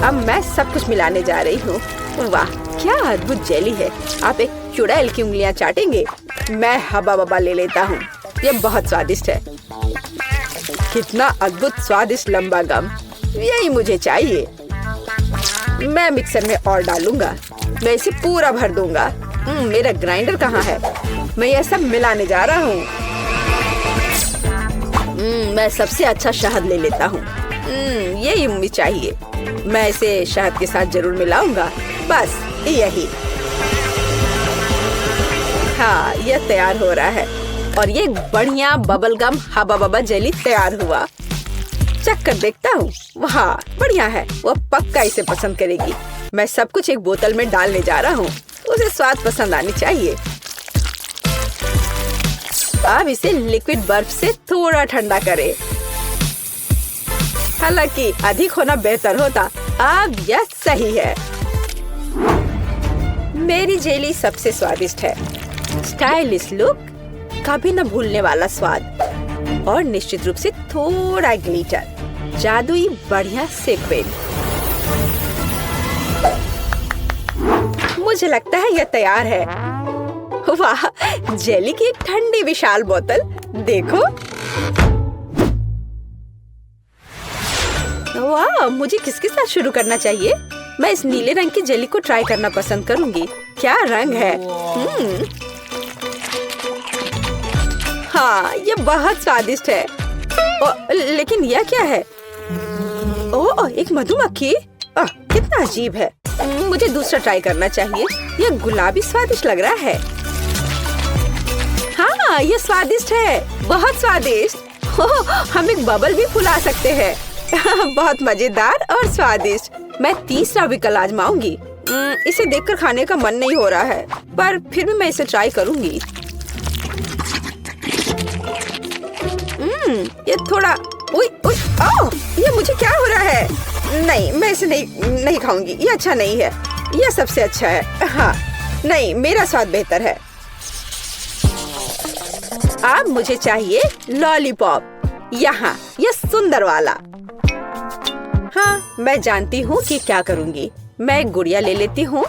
अब मैं सब कुछ मिलाने जा रही हूँ। वाह, क्या अद्भुत जेली है। आप एक चुड़ैल की उंगलियां चाटेंगे। मैं हबा बबा ले लेता हूँ। यह बहुत स्वादिष्ट है। कितना अद्भुत स्वादिष्ट लंबा गम, यही मुझे चाहिए। मैं मिक्सर में और डालूंगा। मैं इसे पूरा भर दूंगा। मेरा ग्राइंडर कहाँ है? मैं यह सब मिलाने जा रहा हूँ। मैं सबसे अच्छा शहद ले लेता हूँ। यही मुझे चाहिए। मैं इसे शहद के साथ जरूर मिलाऊंगा। बस यही। हाँ, यह तैयार हो रहा है और ये बढ़िया बबल गम हबा बबा जेली तैयार हुआ। चख कर देखता हूँ। वाह, बढ़िया है। वो पक्का इसे पसंद करेगी। मैं सब कुछ एक बोतल में डालने जा रहा हूँ। उसे स्वाद पसंद आनी चाहिए। अब इसे लिक्विड बर्फ से थोड़ा ठंडा करें। हालांकि अधिक होना बेहतर होता। अब यह सही है। मेरी जेली सबसे स्वादिष्ट है। स्टाइलिश लुक, कभी न भूलने वाला स्वाद और निश्चित रूप से थोड़ा ग्लिटर, जादुई बढ़िया सीक्वेंस। मुझे लगता है यह तैयार है। वाह, जेली की एक ठंडी विशाल बोतल देखो। वाह, मुझे किसके साथ शुरू करना चाहिए? मैं इस नीले रंग की जेली को ट्राई करना पसंद करूंगी। क्या रंग है। हाँ, ये बहुत स्वादिष्ट है। लेकिन यह क्या है? ओह, एक मधुमक्खी। कितना अजीब है। मुझे दूसरा ट्राई करना चाहिए। यह गुलाबी स्वादिष्ट लग रहा है। हाँ, ये स्वादिष्ट है, बहुत स्वादिष्ट। हम एक बबल भी फुला सकते हैं। बहुत मजेदार और स्वादिष्ट। मैं तीसरा विकल्प आजमाऊंगी। इसे देखकर खाने का मन नहीं हो रहा है, पर फिर भी मैं इसे ट्राई करूंगी। ये थोड़ा ये मुझे क्या हो रहा है? नहीं, मैं इसे नहीं खाऊंगी। ये अच्छा नहीं है। यह सबसे अच्छा है। हाँ, नहीं, मेरा स्वाद बेहतर है। अब मुझे चाहिए लॉलीपॉप। यहाँ, यह सुंदर वाला। हाँ, मैं जानती हूँ कि क्या करूँगी। मैं एक गुड़िया ले लेती हूँ।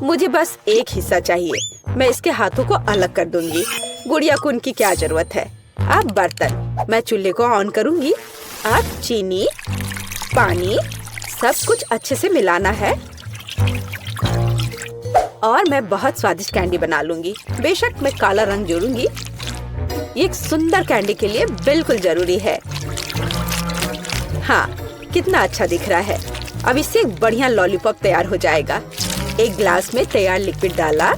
मुझे बस एक हिस्सा चाहिए। मैं इसके हाथों को अलग कर दूंगी। गुड़िया को उनकी क्या जरूरत है। अब बर्तन, मैं चूल्हे को ऑन करूँगी। अब चीनी, पानी, सब कुछ अच्छे से मिलाना है और मैं बहुत स्वादिष्ट कैंडी बना लूंगी। बेशक मैं काला रंग जोड़ूंगी। ये एक सुंदर कैंडी के लिए बिल्कुल जरूरी है। हाँ, कितना अच्छा दिख रहा है। अब इससे एक बढ़िया लॉलीपॉप तैयार हो जाएगा। एक ग्लास में तैयार लिक्विड डाला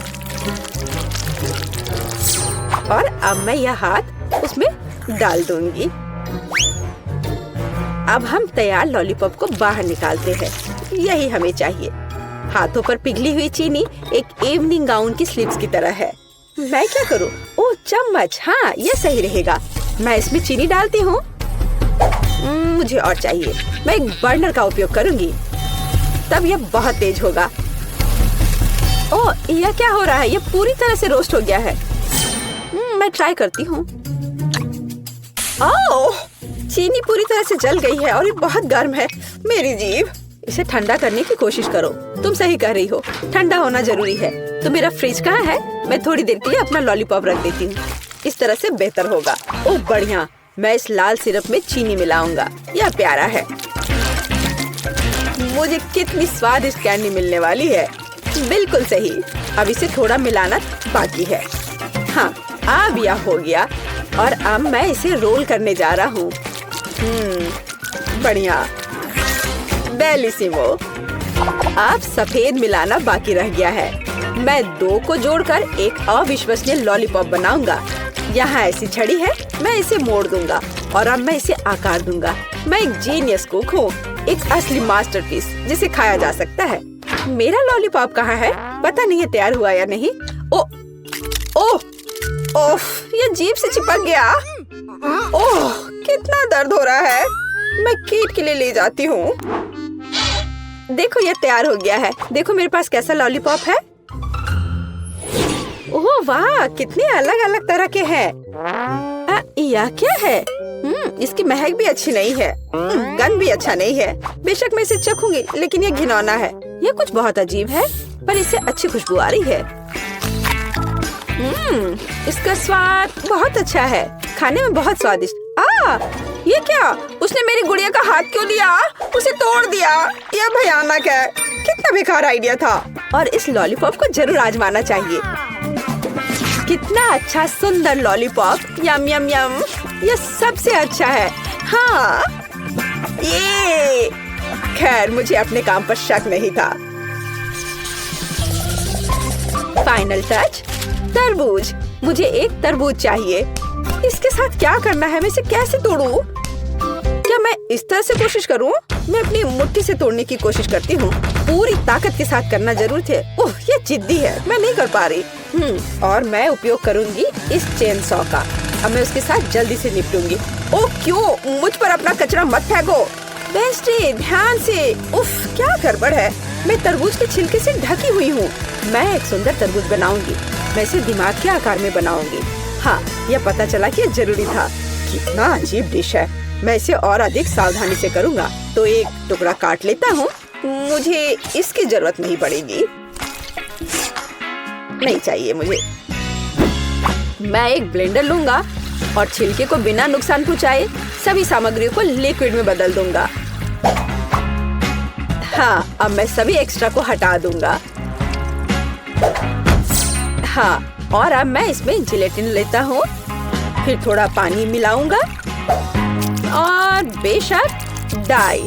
और अब मैं यह हाथ उसमें डाल दूंगी। अब हम तैयार लॉलीपॉप को बाहर निकालते हैं। यही हमें चाहिए। हाथों पर पिघली हुई चीनी एक इवनिंग गाउन की स्लीव्स की तरह है। मैं क्या करूं? ओह चम्मच, हाँ यह सही रहेगा। मैं इसमें चीनी डालती हूँ। मुझे और चाहिए। मैं एक बर्नर का उपयोग करूंगी, तब यह बहुत तेज होगा। ओह यह क्या हो रहा है? यह पूरी तरह से रोस्ट हो गया है। मैं ट्राई करती हूँ। ओह चीनी पूरी तरह से जल गई है और ये बहुत गर्म है। मेरी जीभ। इसे ठंडा करने की कोशिश करो। तुम सही कह रही हो, ठंडा होना जरूरी है। तो मेरा फ्रिज कहाँ है? मैं थोड़ी देर के लिए अपना लॉलीपॉप रख देती हूँ। इस तरह से बेहतर होगा। ओह बढ़िया। मैं इस लाल सिरप में चीनी मिलाऊंगा। यह प्यारा है। मुझे कितनी स्वादिष्ट कैंडी मिलने वाली है। बिल्कुल सही। अब इसे थोड़ा मिलाना बाकी है। हाँ अब यह हो गया और अब मैं इसे रोल करने जा रहा हूँ। बढ़िया, बेलिसिमो। अब सफेद मिलाना बाकी रह गया है। मैं दो को जोड़कर एक अविश्वसनीय लॉलीपॉप बनाऊंगा। यहाँ ऐसी छड़ी है, मैं इसे मोड़ दूंगा और अब मैं इसे आकार दूंगा। मैं एक जीनियस कुक हूँ, एक असली मास्टरपीस जिसे खाया जा सकता है। मेरा लॉलीपॉप कहाँ है? पता नहीं है तैयार हुआ या नहीं। ओह ये जीभ से चिपक गया। ओह कितना दर्द हो रहा है। मैं कीट के लिए ले जाती हूँ। देखो यह तैयार हो गया है। देखो मेरे पास कैसा लॉलीपॉप है। ओह वाह, कितने अलग अलग तरह के हैं। यह क्या है? इसकी महक भी अच्छी नहीं है। गंध भी अच्छा नहीं है। बेशक मैं इसे चखूंगी, लेकिन ये घिनौना है। यह कुछ बहुत अजीब है, पर इससे अच्छी खुशबू आ रही है। इसका स्वाद बहुत अच्छा है। खाने में बहुत स्वादिष्ट। ये क्या? उसने मेरी गुड़िया का हाथ क्यों लिया? उसे तोड़ दिया। यह भयानक है। कितना बेकार आइडिया था। और इस लॉलीपॉप को जरूर आजमाना चाहिए। कितना अच्छा सुंदर लॉलीपॉप। यम यम यम। यह सबसे अच्छा है। हाँ ये। खैर मुझे अपने काम पर शक नहीं था। फाइनल टच, तरबूज। मुझे एक तरबूज चाहिए। इसके साथ क्या करना है? मैं इसे कैसे तोड़ूं? क्या मैं इस तरह से कोशिश करूं? मैं अपनी मुट्ठी से तोड़ने की कोशिश करती हूँ। पूरी ताकत के साथ करना जरूर थे। ओह ये जिद्दी है, मैं नहीं कर पा रही। और मैं उपयोग करूंगी इस चेन सॉ का। अब मैं उसके साथ जल्दी से निपटूंगी। ओह क्यों? मुझ पर अपना कचरा मत फेंको। बेंस्टी ध्यान से। उफ क्या गड़बड़ है। मैं तरबूज के छिलके से ढकी हुई हूँ। मैं एक सुंदर तरबूज बनाऊंगी। मैं इसे दिमाग के आकार में बनाऊंगी। हाँ यह पता चला कि यह जरूरी था। कितना अजीब डिश है। मैं इसे और अधिक सावधानी से करूँगा। तो एक टुकड़ा काट लेता हूँ। मुझे इसकी जरूरत नहीं पड़ेगी। नहीं चाहिए मुझे। मैं एक ब्लेंडर लूंगा और छिलके को बिना नुकसान पहुँचाए सभी सामग्रियों को लिक्विड में बदल दूंगा। हाँ अब मैं सभी एक्स्ट्रा को हटा दूंगा। हाँ और अब मैं इसमें जिलेटिन लेता हूँ। फिर थोड़ा पानी मिलाऊंगा और बेशक डाई।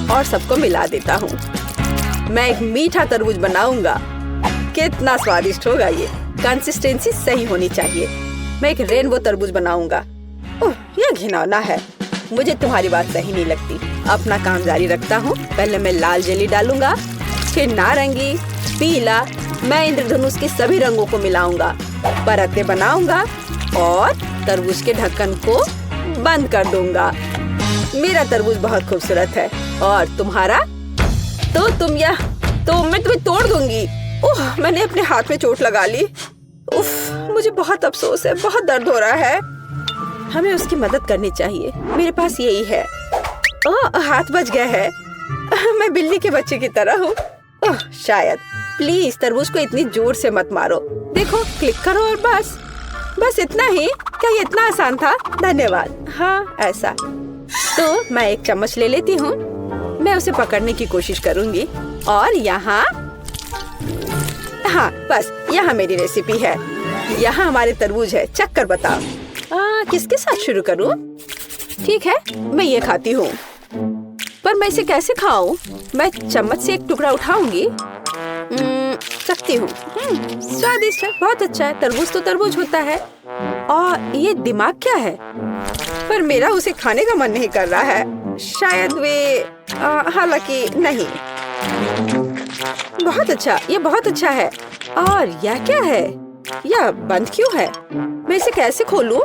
और सबको मिला देता हूँ। मैं एक मीठा तरबूज बनाऊंगा। कितना स्वादिष्ट होगा ये। कंसिस्टेंसी सही होनी चाहिए। मैं एक रेनबो तरबूज बनाऊंगा। ओह यह घिनौना है। मुझे तुम्हारी बात सही नहीं लगती। अपना काम जारी रखता हूँ। पहले मैं लाल जेली डालूंगा, फिर नारंगी, पीला। मैं इंद्रधनुष के सभी रंगों को मिलाऊंगा, परतें बनाऊंगा और तरबूज के ढक्कन को बंद कर दूंगा। मेरा तरबूज बहुत खूबसूरत है। और तुम्हारा? तो मैं तुम्हें तोड़ दूंगी। ओह मैंने अपने हाथ में चोट लगा ली। उफ मुझे बहुत अफसोस है। बहुत दर्द हो रहा है। हमें उसकी मदद करनी चाहिए। मेरे पास यही है। ओह हाथ बच गया है। मैं बिल्ली के बच्चे की तरह हूँ। ओह शायद। प्लीज तरबूज को इतनी जोर से मत मारो। देखो क्लिक करो और बस इतना ही। क्या ये इतना आसान था? धन्यवाद। हाँ ऐसा। तो मैं एक चम्मच ले लेती हूँ। मैं उसे पकड़ने की कोशिश करूंगी और यहाँ। हाँ बस यहाँ मेरी रेसिपी है। यहाँ हमारे तरबूज है। चख कर बताओ। किसके साथ शुरू करूं? ठीक है, मैं ये खाती हूँ। पर मैं इसे कैसे खाऊं? मैं चम्मच से एक टुकड़ा उठाऊंगी। सकती हूँ। स्वादिष्ट है, बहुत अच्छा है। तरबूज तो तरबूज होता है। और ये दिमाग क्या है? पर मेरा उसे खाने का मन नहीं कर रहा है। शायद वे हालांकि नहीं। बहुत अच्छा, ये बहुत अच्छा है। और यह क्या है? यह बंद क्यों है? मैं इसे कैसे खोलूं?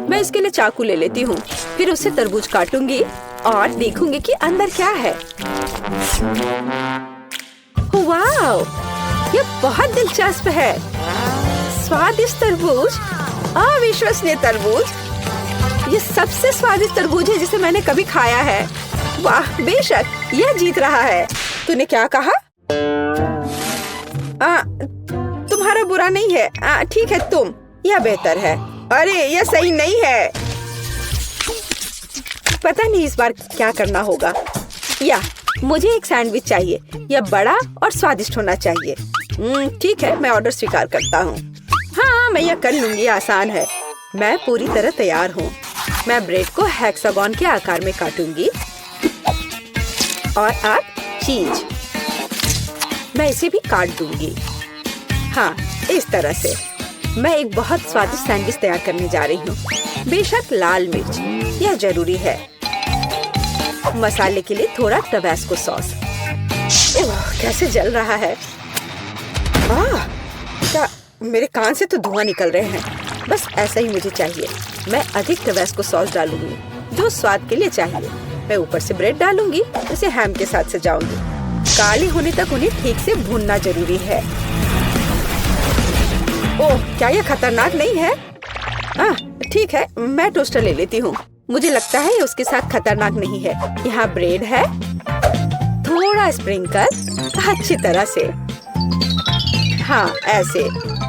मैं इसके लिए चाकू ले लेती हूँ। फिर उससे तरबूज काटूंगी और देखूंगी कि अंदर क्या है। वाव, ये बहुत दिलचस्प है। स्वादिष्ट तरबूज, अविश्वसनीय तरबूज। ये सबसे स्वादिष्ट तरबूज है जिसे मैंने कभी खाया है। वाह, बेशक यह जीत रहा है। तूने क्या कहा? तुम्हारा बुरा नहीं है। ठीक है, तुम। यह बेहतर है। अरे, यह सही नहीं है। पता नहीं इस बार क्या करना होगा। या मुझे एक सैंडविच चाहिए। यह बड़ा और स्वादिष्ट होना चाहिए। ठीक है, मैं ऑर्डर स्वीकार करता हूँ। हाँ, मैं यह कर लूंगी, आसान है। मैं पूरी तरह तैयार हूँ। मैं ब्रेड को हेक्सागन के आकार में काटूंगी और अब चीज। मैं इसे भी काट दूंगी। हाँ, इस तरह से। मैं एक बहुत स्वादिष्ट सैंडविच तैयार करने जा रही हूँ। बेशक लाल मिर्च, यह जरूरी है। मसाले के लिए थोड़ा टबैस्को सॉस। कैसे जल रहा है। क्या मेरे कान से तो धुआं निकल रहे हैं। बस ऐसा ही मुझे चाहिए। मैं अधिक टबैस्को सॉस डालूंगी, जो स्वाद के लिए चाहिए। मैं ऊपर से ब्रेड डालूंगी, इसे हैम के साथ सजाऊंगी। काली होने तक उन्हें ठीक से भूनना जरूरी है। ओह, क्या यह खतरनाक नहीं है? ठीक है, मैं टोस्टर ले लेती हूँ। मुझे लगता है ये उसके साथ खतरनाक नहीं है। यहाँ ब्रेड है, थोड़ा स्प्रिंकल, अच्छी तरह से। हाँ, ऐसे।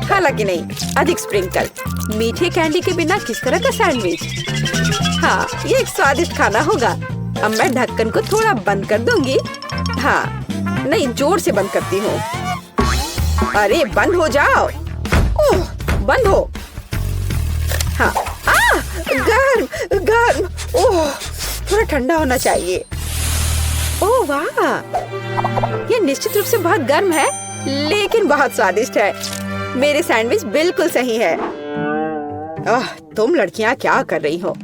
हालांकि नहीं, अधिक स्प्रिंकल। मीठे कैंडी के बिना किस तरह का सैंडविच? हाँ, ये एक स्वादिष्ट खाना होगा। अब मैं ढक्कन को थोड़ा बंद कर दूंगी। हाँ, नहीं, जोर से बंद करती हूँ। अरे, बंद हो जाओ। ओह, बंद हो। हाँ, गर्म गर्म। ओह, थोड़ा ठंडा होना चाहिए। ओह वाह, ये निश्चित रूप से बहुत गर्म है, लेकिन बहुत स्वादिष्ट है। मेरे सैंडविच बिल्कुल सही है। तुम लड़कियां क्या कर रही हो?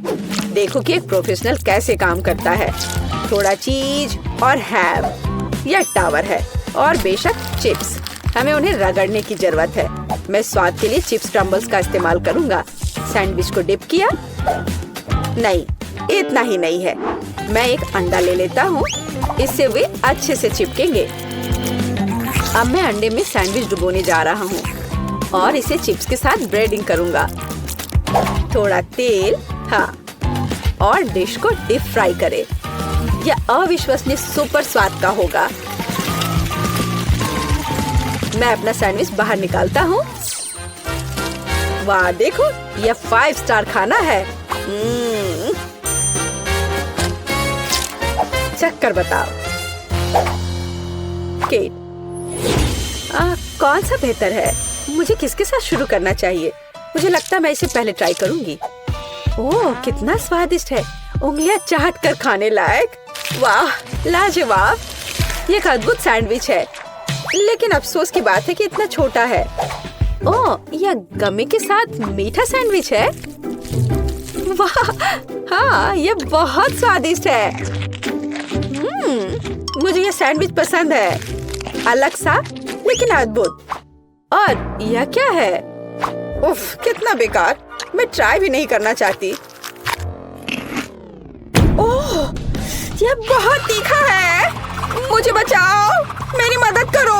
देखो कि एक प्रोफेशनल कैसे काम करता है। थोड़ा चीज और हैम, यह टावर है। और बेशक चिप्स, हमें उन्हें रगड़ने की जरूरत है। मैं स्वाद के लिए चिप्स क्रम्बल्स का इस्तेमाल करूंगा। सैंडविच को डिप किया। नहीं, इतना ही नहीं है। मैं एक अंडा ले लेता हूँ, इससे वे अच्छे से चिपकेंगे। अब मैं अंडे में सैंडविच डुबोने जा रहा हूँ और इसे चिप्स के साथ ब्रेडिंग करूंगा। थोड़ा तेल, हाँ, और डिश को डीप फ्राई करें। यह अविश्वसनीय सुपर स्वाद का होगा। मैं अपना सैंडविच बाहर निकालता हूँ। वाह, देखो, यह 5 स्टार खाना है। चक्कर बताओ। केट, कौन सा बेहतर है? मुझे किसके साथ शुरू करना चाहिए? मुझे लगता है मैं इसे पहले ट्राई करूंगी। ओह, कितना स्वादिष्ट है। उंगलियां चाट कर खाने लायक। वाह, लाजवाब। ये एक अद्भुत सैंडविच है, लेकिन अफसोस की बात है कि इतना छोटा है। ओह, यह गमी के साथ मीठा सैंडविच है। वाह, हाँ, यह बहुत स्वादिष्ट है। मुझे यह सैंडविच पसंद है। अलग सा, लेकिन अद्भुत। और यह क्या है? उफ, कितना बेकार। मैं ट्राई भी नहीं करना चाहती। ओह, यह बहुत तीखा है। मुझे बचाओ, मेरी मदद करो।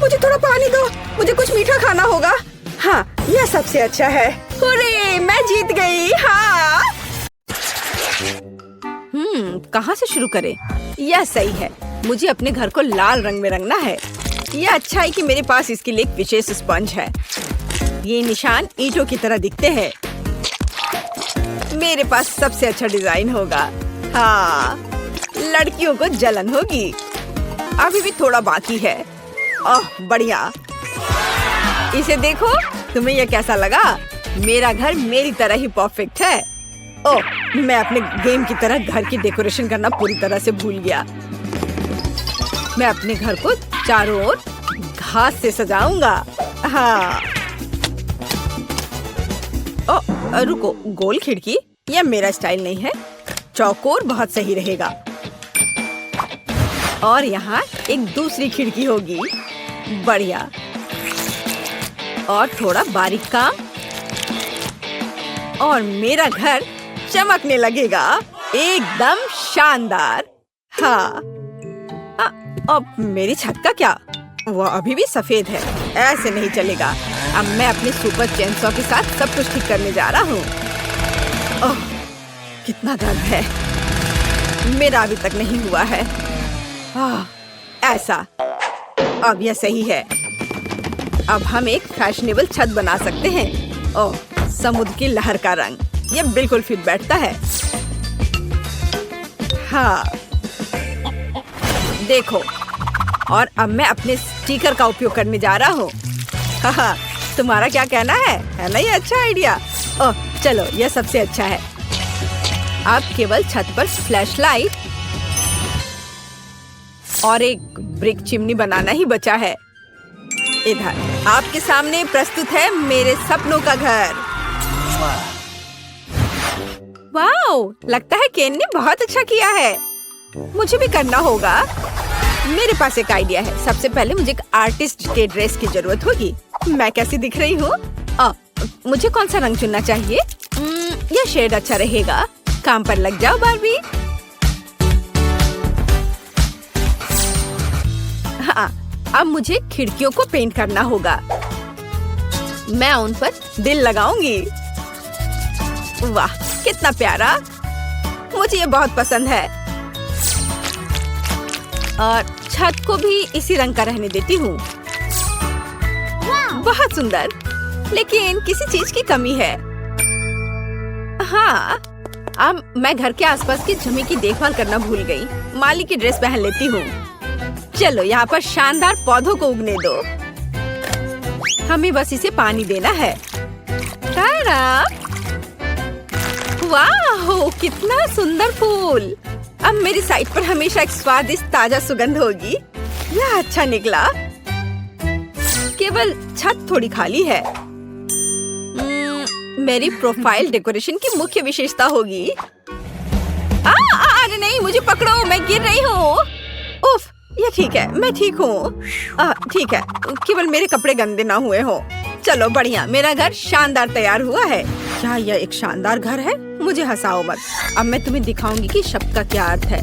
मुझे थोड़ा पानी दो, मुझे कुछ मीठा खाना होगा। हाँ, यह सबसे अच्छा है। हुर्रे, मैं जीत गई। हाँ। कहाँ से शुरू करें? यह सही है। मुझे अपने घर को लाल रंग में रंगना है। यह अच्छा है कि मेरे पास इसके लिए एक विशेष स्पंज है। ये निशान ईंटों की तरह दिखते हैं। मेरे पास सबसे अच्छा डिजाइन होगा। हाँ, लड़कियों को जलन होगी। अभी भी थोड़ा बाकी है। ओह, बढ़िया। इसे देखो, तुम्हें यह कैसा लगा? मेरा घर मेरी तरह ही परफेक्ट है। ओह, मैं अपने गेम की तरह घर की डेकोरेशन करना पूरी तरह से भूल गया। मैं अपने घर को चारों ओर घास से सजाऊंगा। हाँ। ओह, रुको, गोल खिड़की? यह मेरा स्टाइल नहीं है। चौकोर बहुत सही रहेगा। और यहाँ एक दूसरी खिड़की होगी। बढ़िया। और थोड़ा बारीक काम और मेरा घर चमकने लगेगा। एकदम शानदार। हाँ। अब मेरी छत का क्या? वो अभी भी सफेद है। ऐसे नहीं चलेगा। अब मैं अपने सुपर चेनसॉ के साथ सब कुछ ठीक करने जा रहा हूँ। ओह, कितना दर्द है। मेरा अभी तक नहीं हुआ है। ऐसा। अब यह सही है। अब हम एक फैशनेबल छत बना सकते हैं। ओह, समुद्र की लहर का रंग। यह बिल्कुल फिट बैठता है। हाँ, देखो। और अब मैं अपने स्टिकर का उपयोग करने जा रहा हूँ। हाँ, तुम्हारा क्या कहना है ना ये अच्छा आइडिया? ओह, चलो, यह सबसे अच्छा है। अब केवल छत पर फ्लैशलाइट और एक ब्रिक चिमनी बनाना ही बचा है। इधर आपके सामने प्रस्तुत है मेरे सपनों का घर। वाओ, लगता है केन ने बहुत अच्छा किया है। मुझे भी करना होगा। मेरे पास एक आइडिया है। सबसे पहले मुझे एक आर्टिस्ट के ड्रेस की जरूरत होगी। मैं कैसी दिख रही हूँ? मुझे कौन सा रंग चुनना चाहिए? यह शेड अच्छा रहेगा। काम पर लग जाओ बारबी। हाँ, अब मुझे खिड़कियों को पेंट करना होगा। मैं उन पर दिल लगाऊंगी। वाह, कितना प्यारा। मुझे ये बहुत पसंद है। और छत को भी इसी रंग का रहने देती हूँ। बहुत सुंदर, लेकिन किसी चीज की कमी है। हाँ, अब मैं घर के आसपास की जमीन की देखभाल करना भूल गई। माली की ड्रेस पहन लेती हूँ। चलो, यहाँ पर शानदार पौधों को उगने दो। हमें बस इसे पानी देना है। वाह, कितना सुंदर फूल। अब मेरी साइड पर हमेशा एक स्वादिष्ट ताजा सुगंध होगी। यह अच्छा निकला। केवल छत थोड़ी खाली है। मेरी प्रोफाइल डेकोरेशन की मुख्य विशेषता होगी। अरे नहीं, मुझे पकड़ो, मैं गिर रही हूँ। उफ, ये ठीक है, मैं ठीक हूँ। ठीक है, केवल मेरे कपड़े गंदे ना हुए हो। चलो, बढ़िया, मेरा घर शानदार तैयार हुआ है। क्या यह एक शानदार घर है? मुझे हंसाओ मत। अब मैं तुम्हें दिखाऊंगी कि शब्द का क्या अर्थ है।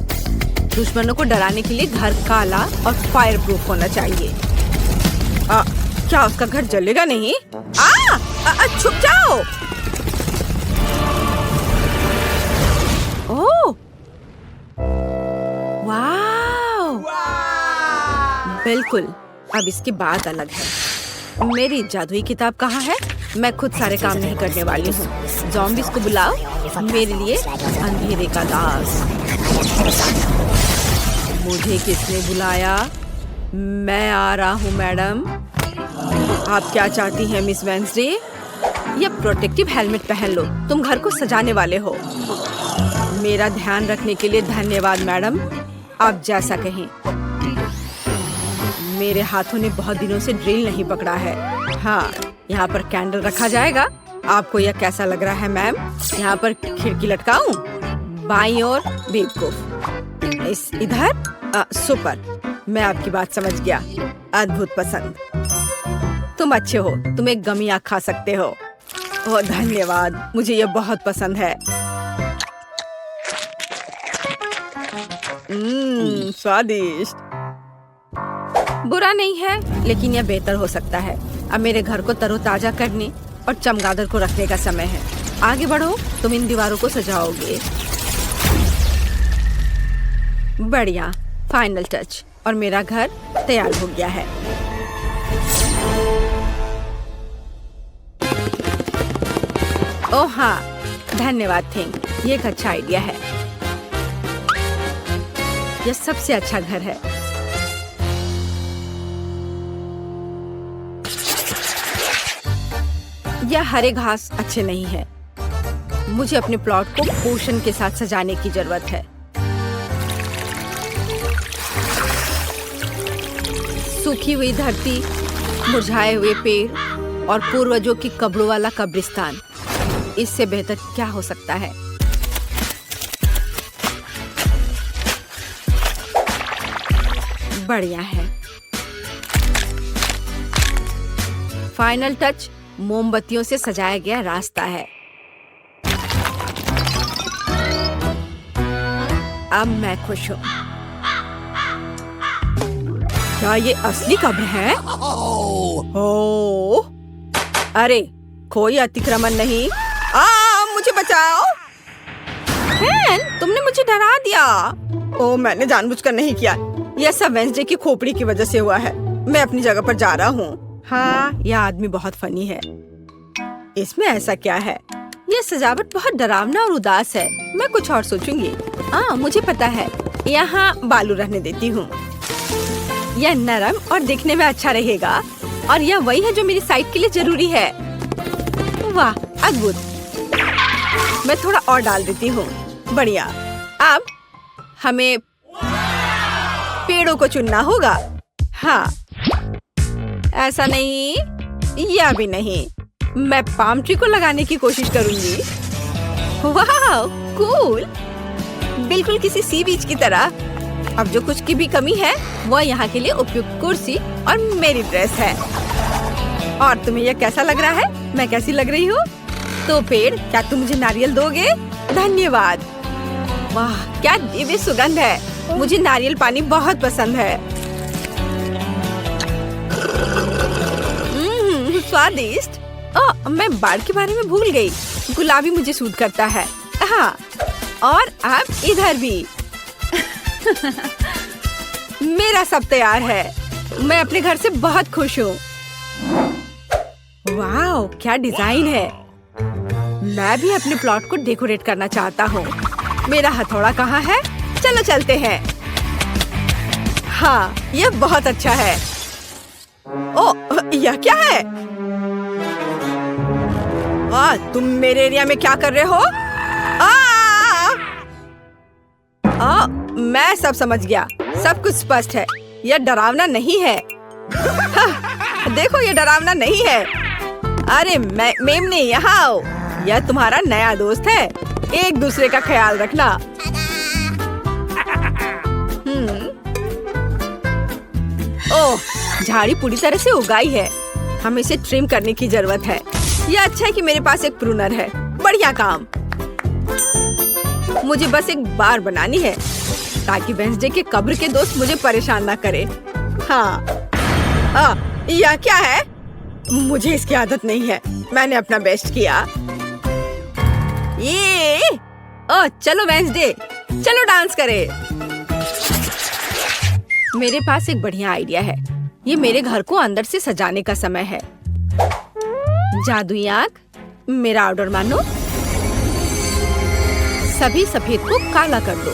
दुश्मनों को डराने के लिए घर काला और फायर प्रूफ होना चाहिए। क्या उसका घर जलेगा नहीं? छुप जाओ। ओह, वाह, बिल्कुल। अब इसकी बात अलग है। मेरी जादुई किताब कहाँ है? मैं खुद सारे काम नहीं करने वाली हूँ। ज़ॉम्बीज़ को बुलाओ, मेरे लिए अंधेरे का दास। मुझे किसने बुलाया? मैं आ रहा हूँ मैडम। आप क्या चाहती हैं मिस वेंसडे? यह प्रोटेक्टिव हेलमेट पहन लो। तुम घर को सजाने वाले हो। मेरा ध्यान रखने के लिए धन्यवाद मैडम। आप जैसा कहें। मेरे हाथों ने बहुत दिनों से ड्रिल नहीं पकड़ा है। हाँ, यहाँ पर कैंडल रखा जाएगा। आपको यह कैसा लग रहा है मैम? यहाँ पर खिड़की लटकाऊं? बाईं ओर बेवकूफ। इस इधर सुपर। मैं आपकी बात समझ गया। अद्भुत पसंद। तुम अच्छे हो। तुम एक गमी आँख खा सकते हो। ओह, धन्यवाद। मुझे यह बहुत पसंद है। स्वादिष्ट। बुरा नहीं है, लेकिन यह बेहतर हो सकता है। अब मेरे घर को तरोताजा करने और चमगादड़ को रखने का समय है। आगे बढ़ो, तुम इन दीवारों को सजाओगे। बढ़िया, फाइनल टच। और मेरा घर तैयार हो गया है। ओह हाँ, धन्यवाद थिंग। ये एक अच्छा आइडिया है। यह सबसे अच्छा घर है। या हरे घास अच्छे नहीं है। मुझे अपने प्लॉट को पोषण के साथ सजाने की जरूरत है। सूखी हुई धरती, मुरझाए हुए पेड़ और पूर्वजों की कब्रों वाला कब्रिस्तान, इससे बेहतर क्या हो सकता है। बढ़िया है। फाइनल टच मोमबत्तियों से सजाया गया रास्ता है। अब मैं खुश हूँ। क्या ये असली कब्र है? ओह, अरे कोई अतिक्रमण नहीं। मुझे बचाओ। तुमने मुझे डरा दिया। ओह, मैंने जानबूझकर नहीं किया। यह सब वेंसडे की खोपड़ी की वजह से हुआ है। मैं अपनी जगह पर जा रहा हूँ। हाँ, यह आदमी बहुत फनी है। इसमें ऐसा क्या है? यह सजावट बहुत डरावना और उदास है। मैं कुछ और सोचूंगी। मुझे पता है। यहाँ बालू रहने देती हूँ। यह नरम और दिखने में अच्छा रहेगा और यह वही है जो मेरी साइट के लिए जरूरी है। वाह, अद्भुत। मैं थोड़ा और डाल देती हूँ। बढ़िया। अब हमें पेड़ों को चुनना होगा। हाँ, ऐसा नहीं, या भी नहीं। मैं पाम ट्री को लगाने की कोशिश करूंगी। वाह, कूल। बिल्कुल किसी सी बीच की तरह। अब जो कुछ की भी कमी है वो यहाँ के लिए उपयुक्त कुर्सी और मेरी ड्रेस है। और तुम्हें यह कैसा लग रहा है? मैं कैसी लग रही हूँ? तो पेड़, क्या तुम मुझे नारियल दोगे? धन्यवाद। वाह, क्या दिव्य सुगंध है। मुझे नारियल पानी बहुत पसंद है। स्वादिष्ट। मैं बाढ़ के बारे में भूल गई। गुलाबी मुझे सूट करता है। हाँ, और अब इधर भी। मेरा सब तैयार है। मैं अपने घर से बहुत खुश हूँ। वाह, क्या डिजाइन है। मैं भी अपने प्लॉट को डेकोरेट करना चाहता हूँ। मेरा हथौड़ा कहाँ है? चलो चलते हैं। हाँ, यह बहुत अच्छा है। ओह, यह क्या है? तुम मेरे एरिया में क्या कर रहे हो? मैं सब समझ गया। सब कुछ स्पष्ट है। यह डरावना नहीं है। देखो, यह डरावना नहीं है। अरे मेमने, यहाँ आओ। यह तुम्हारा नया दोस्त है। एक दूसरे का ख्याल रखना। ओह, झाड़ी पूरी तरह से उगाई है। हमें इसे ट्रिम करने की जरूरत है। यह अच्छा है कि मेरे पास एक प्रूनर है। बढ़िया काम। मुझे बस एक बार बनानी है ताकि वेंसडे के कब्र के दोस्त मुझे परेशान ना करे। हाँ, यह क्या है? मुझे इसकी आदत नहीं है। मैंने अपना बेस्ट किया। चलो वेंसडे, चलो डांस करें। मेरे पास एक बढ़िया आइडिया है। ये मेरे घर को अंदर से सजाने का समय है। जादुई आंख, मेरा ऑर्डर मानो। सभी सफेद को काला कर दो।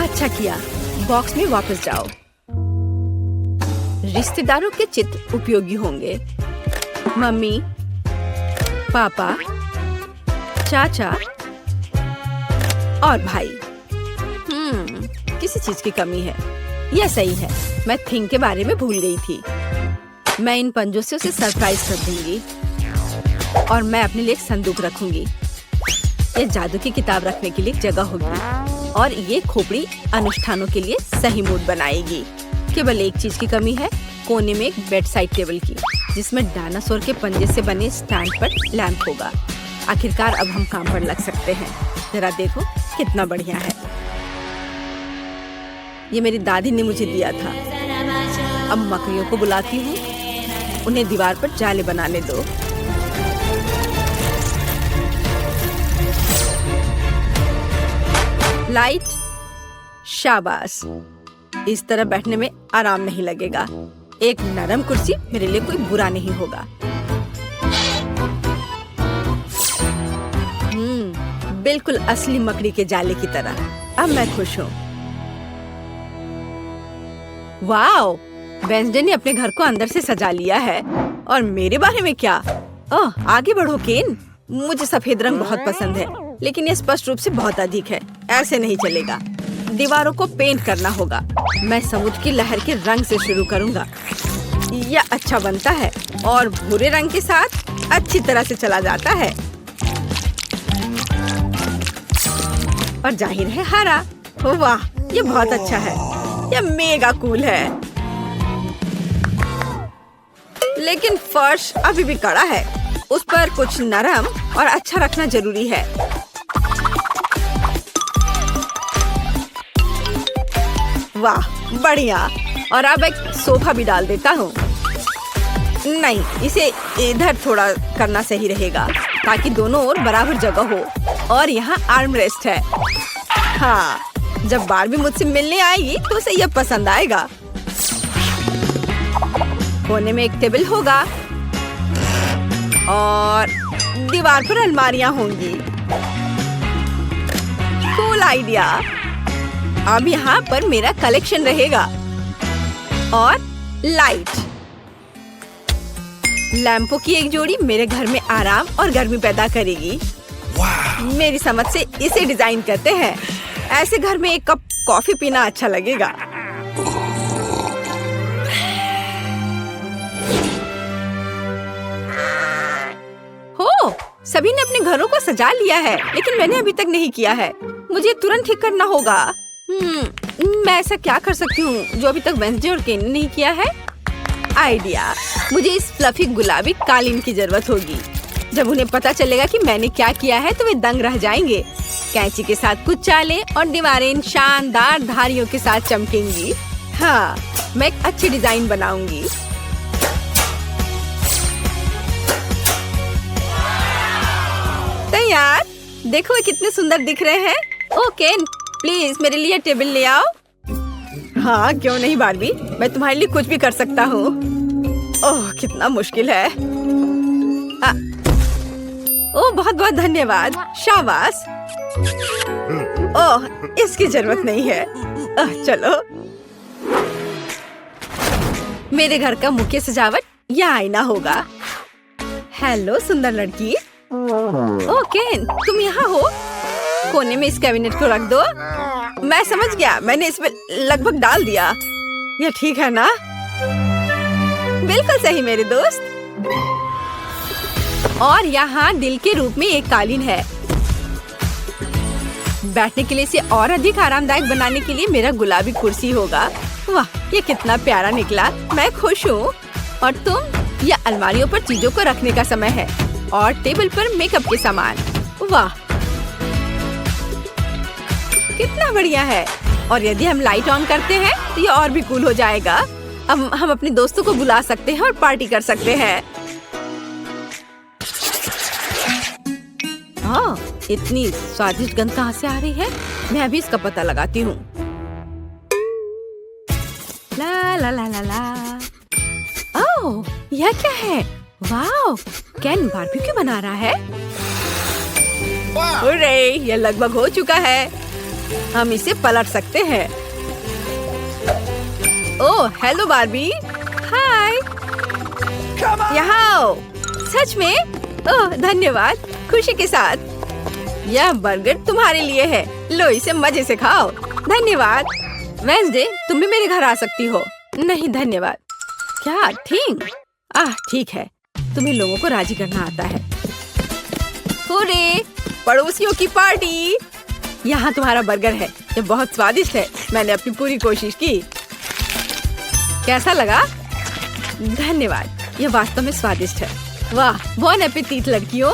अच्छा किया। बॉक्स में वापस जाओ। रिश्तेदारों के चित्र उपयोगी होंगे। मम्मी, पापा, चाचा और भाई। किसी चीज की कमी है। यह सही है। मैं थिंग के बारे में भूल गई थी। मैं इन पंजों से उसे सरप्राइज कर दूंगी और मैं अपने लिए एक संदूक रखूंगी। ये जादू की किताब रखने के लिए एक जगह होगी और ये खोपड़ी अनुष्ठानों के लिए सही मूड बनाएगी। केवल एक चीज की कमी है, कोने में एक बेड साइड टेबल की, जिसमें डायनासोर के पंजे से बने स्टैंड पर लैंप होगा। आखिरकार अब हम काम पर लग सकते हैं। जरा देखो कितना बढ़िया है। ये मेरी दादी ने मुझे दिया था। अब मकड़ियों को बुलाती हूँ, उन्हें दीवार पर जाले बनाने दो। लाइट, शाबाश। इस तरह बैठने में आराम नहीं लगेगा। एक नरम कुर्सी मेरे लिए कोई बुरा नहीं होगा। बिल्कुल असली मकड़ी के जाले की तरह। अब मैं खुश हूँ। वाओ, वेंसडे ने अपने घर को अंदर से सजा लिया है। और मेरे बारे में क्या? ओह, आगे बढ़ो केन। मुझे सफेद रंग बहुत पसंद है, लेकिन ये स्पष्ट रूप से बहुत अधिक है। ऐसे नहीं चलेगा। दीवारों को पेंट करना होगा। मैं समुद्र की लहर के रंग से शुरू करूंगा। यह अच्छा बनता है और भूरे रंग के साथ अच्छी तरह से चला जाता है। और जाहिर है हरा। वाह, ये बहुत अच्छा है। यह मेगा कूल है। लेकिन फर्श अभी भी कड़ा है। उस पर कुछ नरम और अच्छा रखना जरूरी है। वाह, बढ़िया। और अब एक सोफा भी डाल देता हूँ। नहीं, इसे इधर थोड़ा करना सही रहेगा ताकि दोनों ओर बराबर जगह हो। और यहाँ आर्म रेस्ट है। हाँ, जब बारबी मुझसे मिलने आएगी तो उसे यह पसंद आएगा। कोने में एक टेबल होगा और दीवार पर अलमारियां होंगी। Cool idea. अब यहाँ पर मेरा कलेक्शन रहेगा। और लाइट, लैंपों की एक जोड़ी मेरे घर में आराम और गर्मी पैदा करेगी। मेरी समझ से इसे डिजाइन करते हैं। ऐसे घर में एक कप कॉफी पीना अच्छा लगेगा। हो, सभी ने अपने घरों को सजा लिया है, लेकिन मैंने अभी तक नहीं किया है। मुझे तुरंत ठीक करना होगा। मैं ऐसा क्या कर सकती हूँ जो अभी तक वेंसडे और केन ने नहीं किया है? आइडिया, मुझे इस फ्लफी गुलाबी कालीन की जरूरत होगी। जब उन्हें पता चलेगा कि मैंने क्या किया है तो वे दंग रह जाएंगे। कैंची के साथ कुछ चालें और दीवारें इन शानदार धारियों के साथ चमकेंगी। हाँ, मैं एक अच्छी डिजाइन बनाऊंगी। तैयार। देखो ये कितने सुंदर दिख रहे हैं। ओ केन, प्लीज मेरे लिए टेबल ले आओ। हाँ, क्यों नहीं बारबी, मैं तुम्हारे लिए कुछ भी कर सकता हूँ। ओह, कितना मुश्किल है। ओह, बहुत बहुत धन्यवाद। शाबाश। ओह, इसकी जरूरत नहीं है। चलो। मेरे घर का मुख्य सजावट यह आईना होगा। हेलो सुंदर लड़की। ओह केन, तुम यहाँ हो? कोने में इस कैबिनेट को रख दो। मैं समझ गया, मैंने इसमें लगभग डाल दिया। यह ठीक है ना? बिल्कुल सही मेरे दोस्त। और यहाँ दिल के रूप में एक कालीन है। बैठने के लिए इसे और अधिक आरामदायक बनाने के लिए मेरा गुलाबी कुर्सी होगा। वाह, ये कितना प्यारा निकला। मैं खुश हूँ। और तुम, यह अलमारियों पर चीजों को रखने का समय है और टेबल पर मेकअप के सामान। वाह, कितना बढ़िया है। और यदि हम लाइट ऑन करते हैं तो ये और भी कूल हो जाएगा। अब हम अपने दोस्तों को बुला सकते हैं और पार्टी कर सकते हैं। हाँ, इतनी स्वादिष्ट गंध कहाँ से आ रही है? मैं अभी इसका पता लगाती हूँ। ला ला ला ला ला। ओह, यह क्या है? वाओ, केन बारबेक्यू बना रहा है। अरे, यह लगभग हो चुका है। हम इसे पलट सकते हैं। ओह, हेलो बारबी। हाय, यहाँ आओ। सच में? ओह, धन्यवाद। खुशी के साथ। यह बर्गर तुम्हारे लिए है। लो, इसे मजे से खाओ। धन्यवाद। वेंसडे, तुम भी मेरे घर आ सकती हो। नहीं धन्यवाद। क्या ठीक? ठीक है। तुम्हें लोगों को राजी करना आता है। हुर्रे, पड़ोसियों की पार्टी। यहाँ तुम्हारा बर्गर है। ये बहुत स्वादिष्ट है। मैंने अपनी पूरी कोशिश की। कैसा लगा? धन्यवाद। यह वास्तव में स्वादिष्ट है। वाह, बॉन एपेटीट लड़कियों।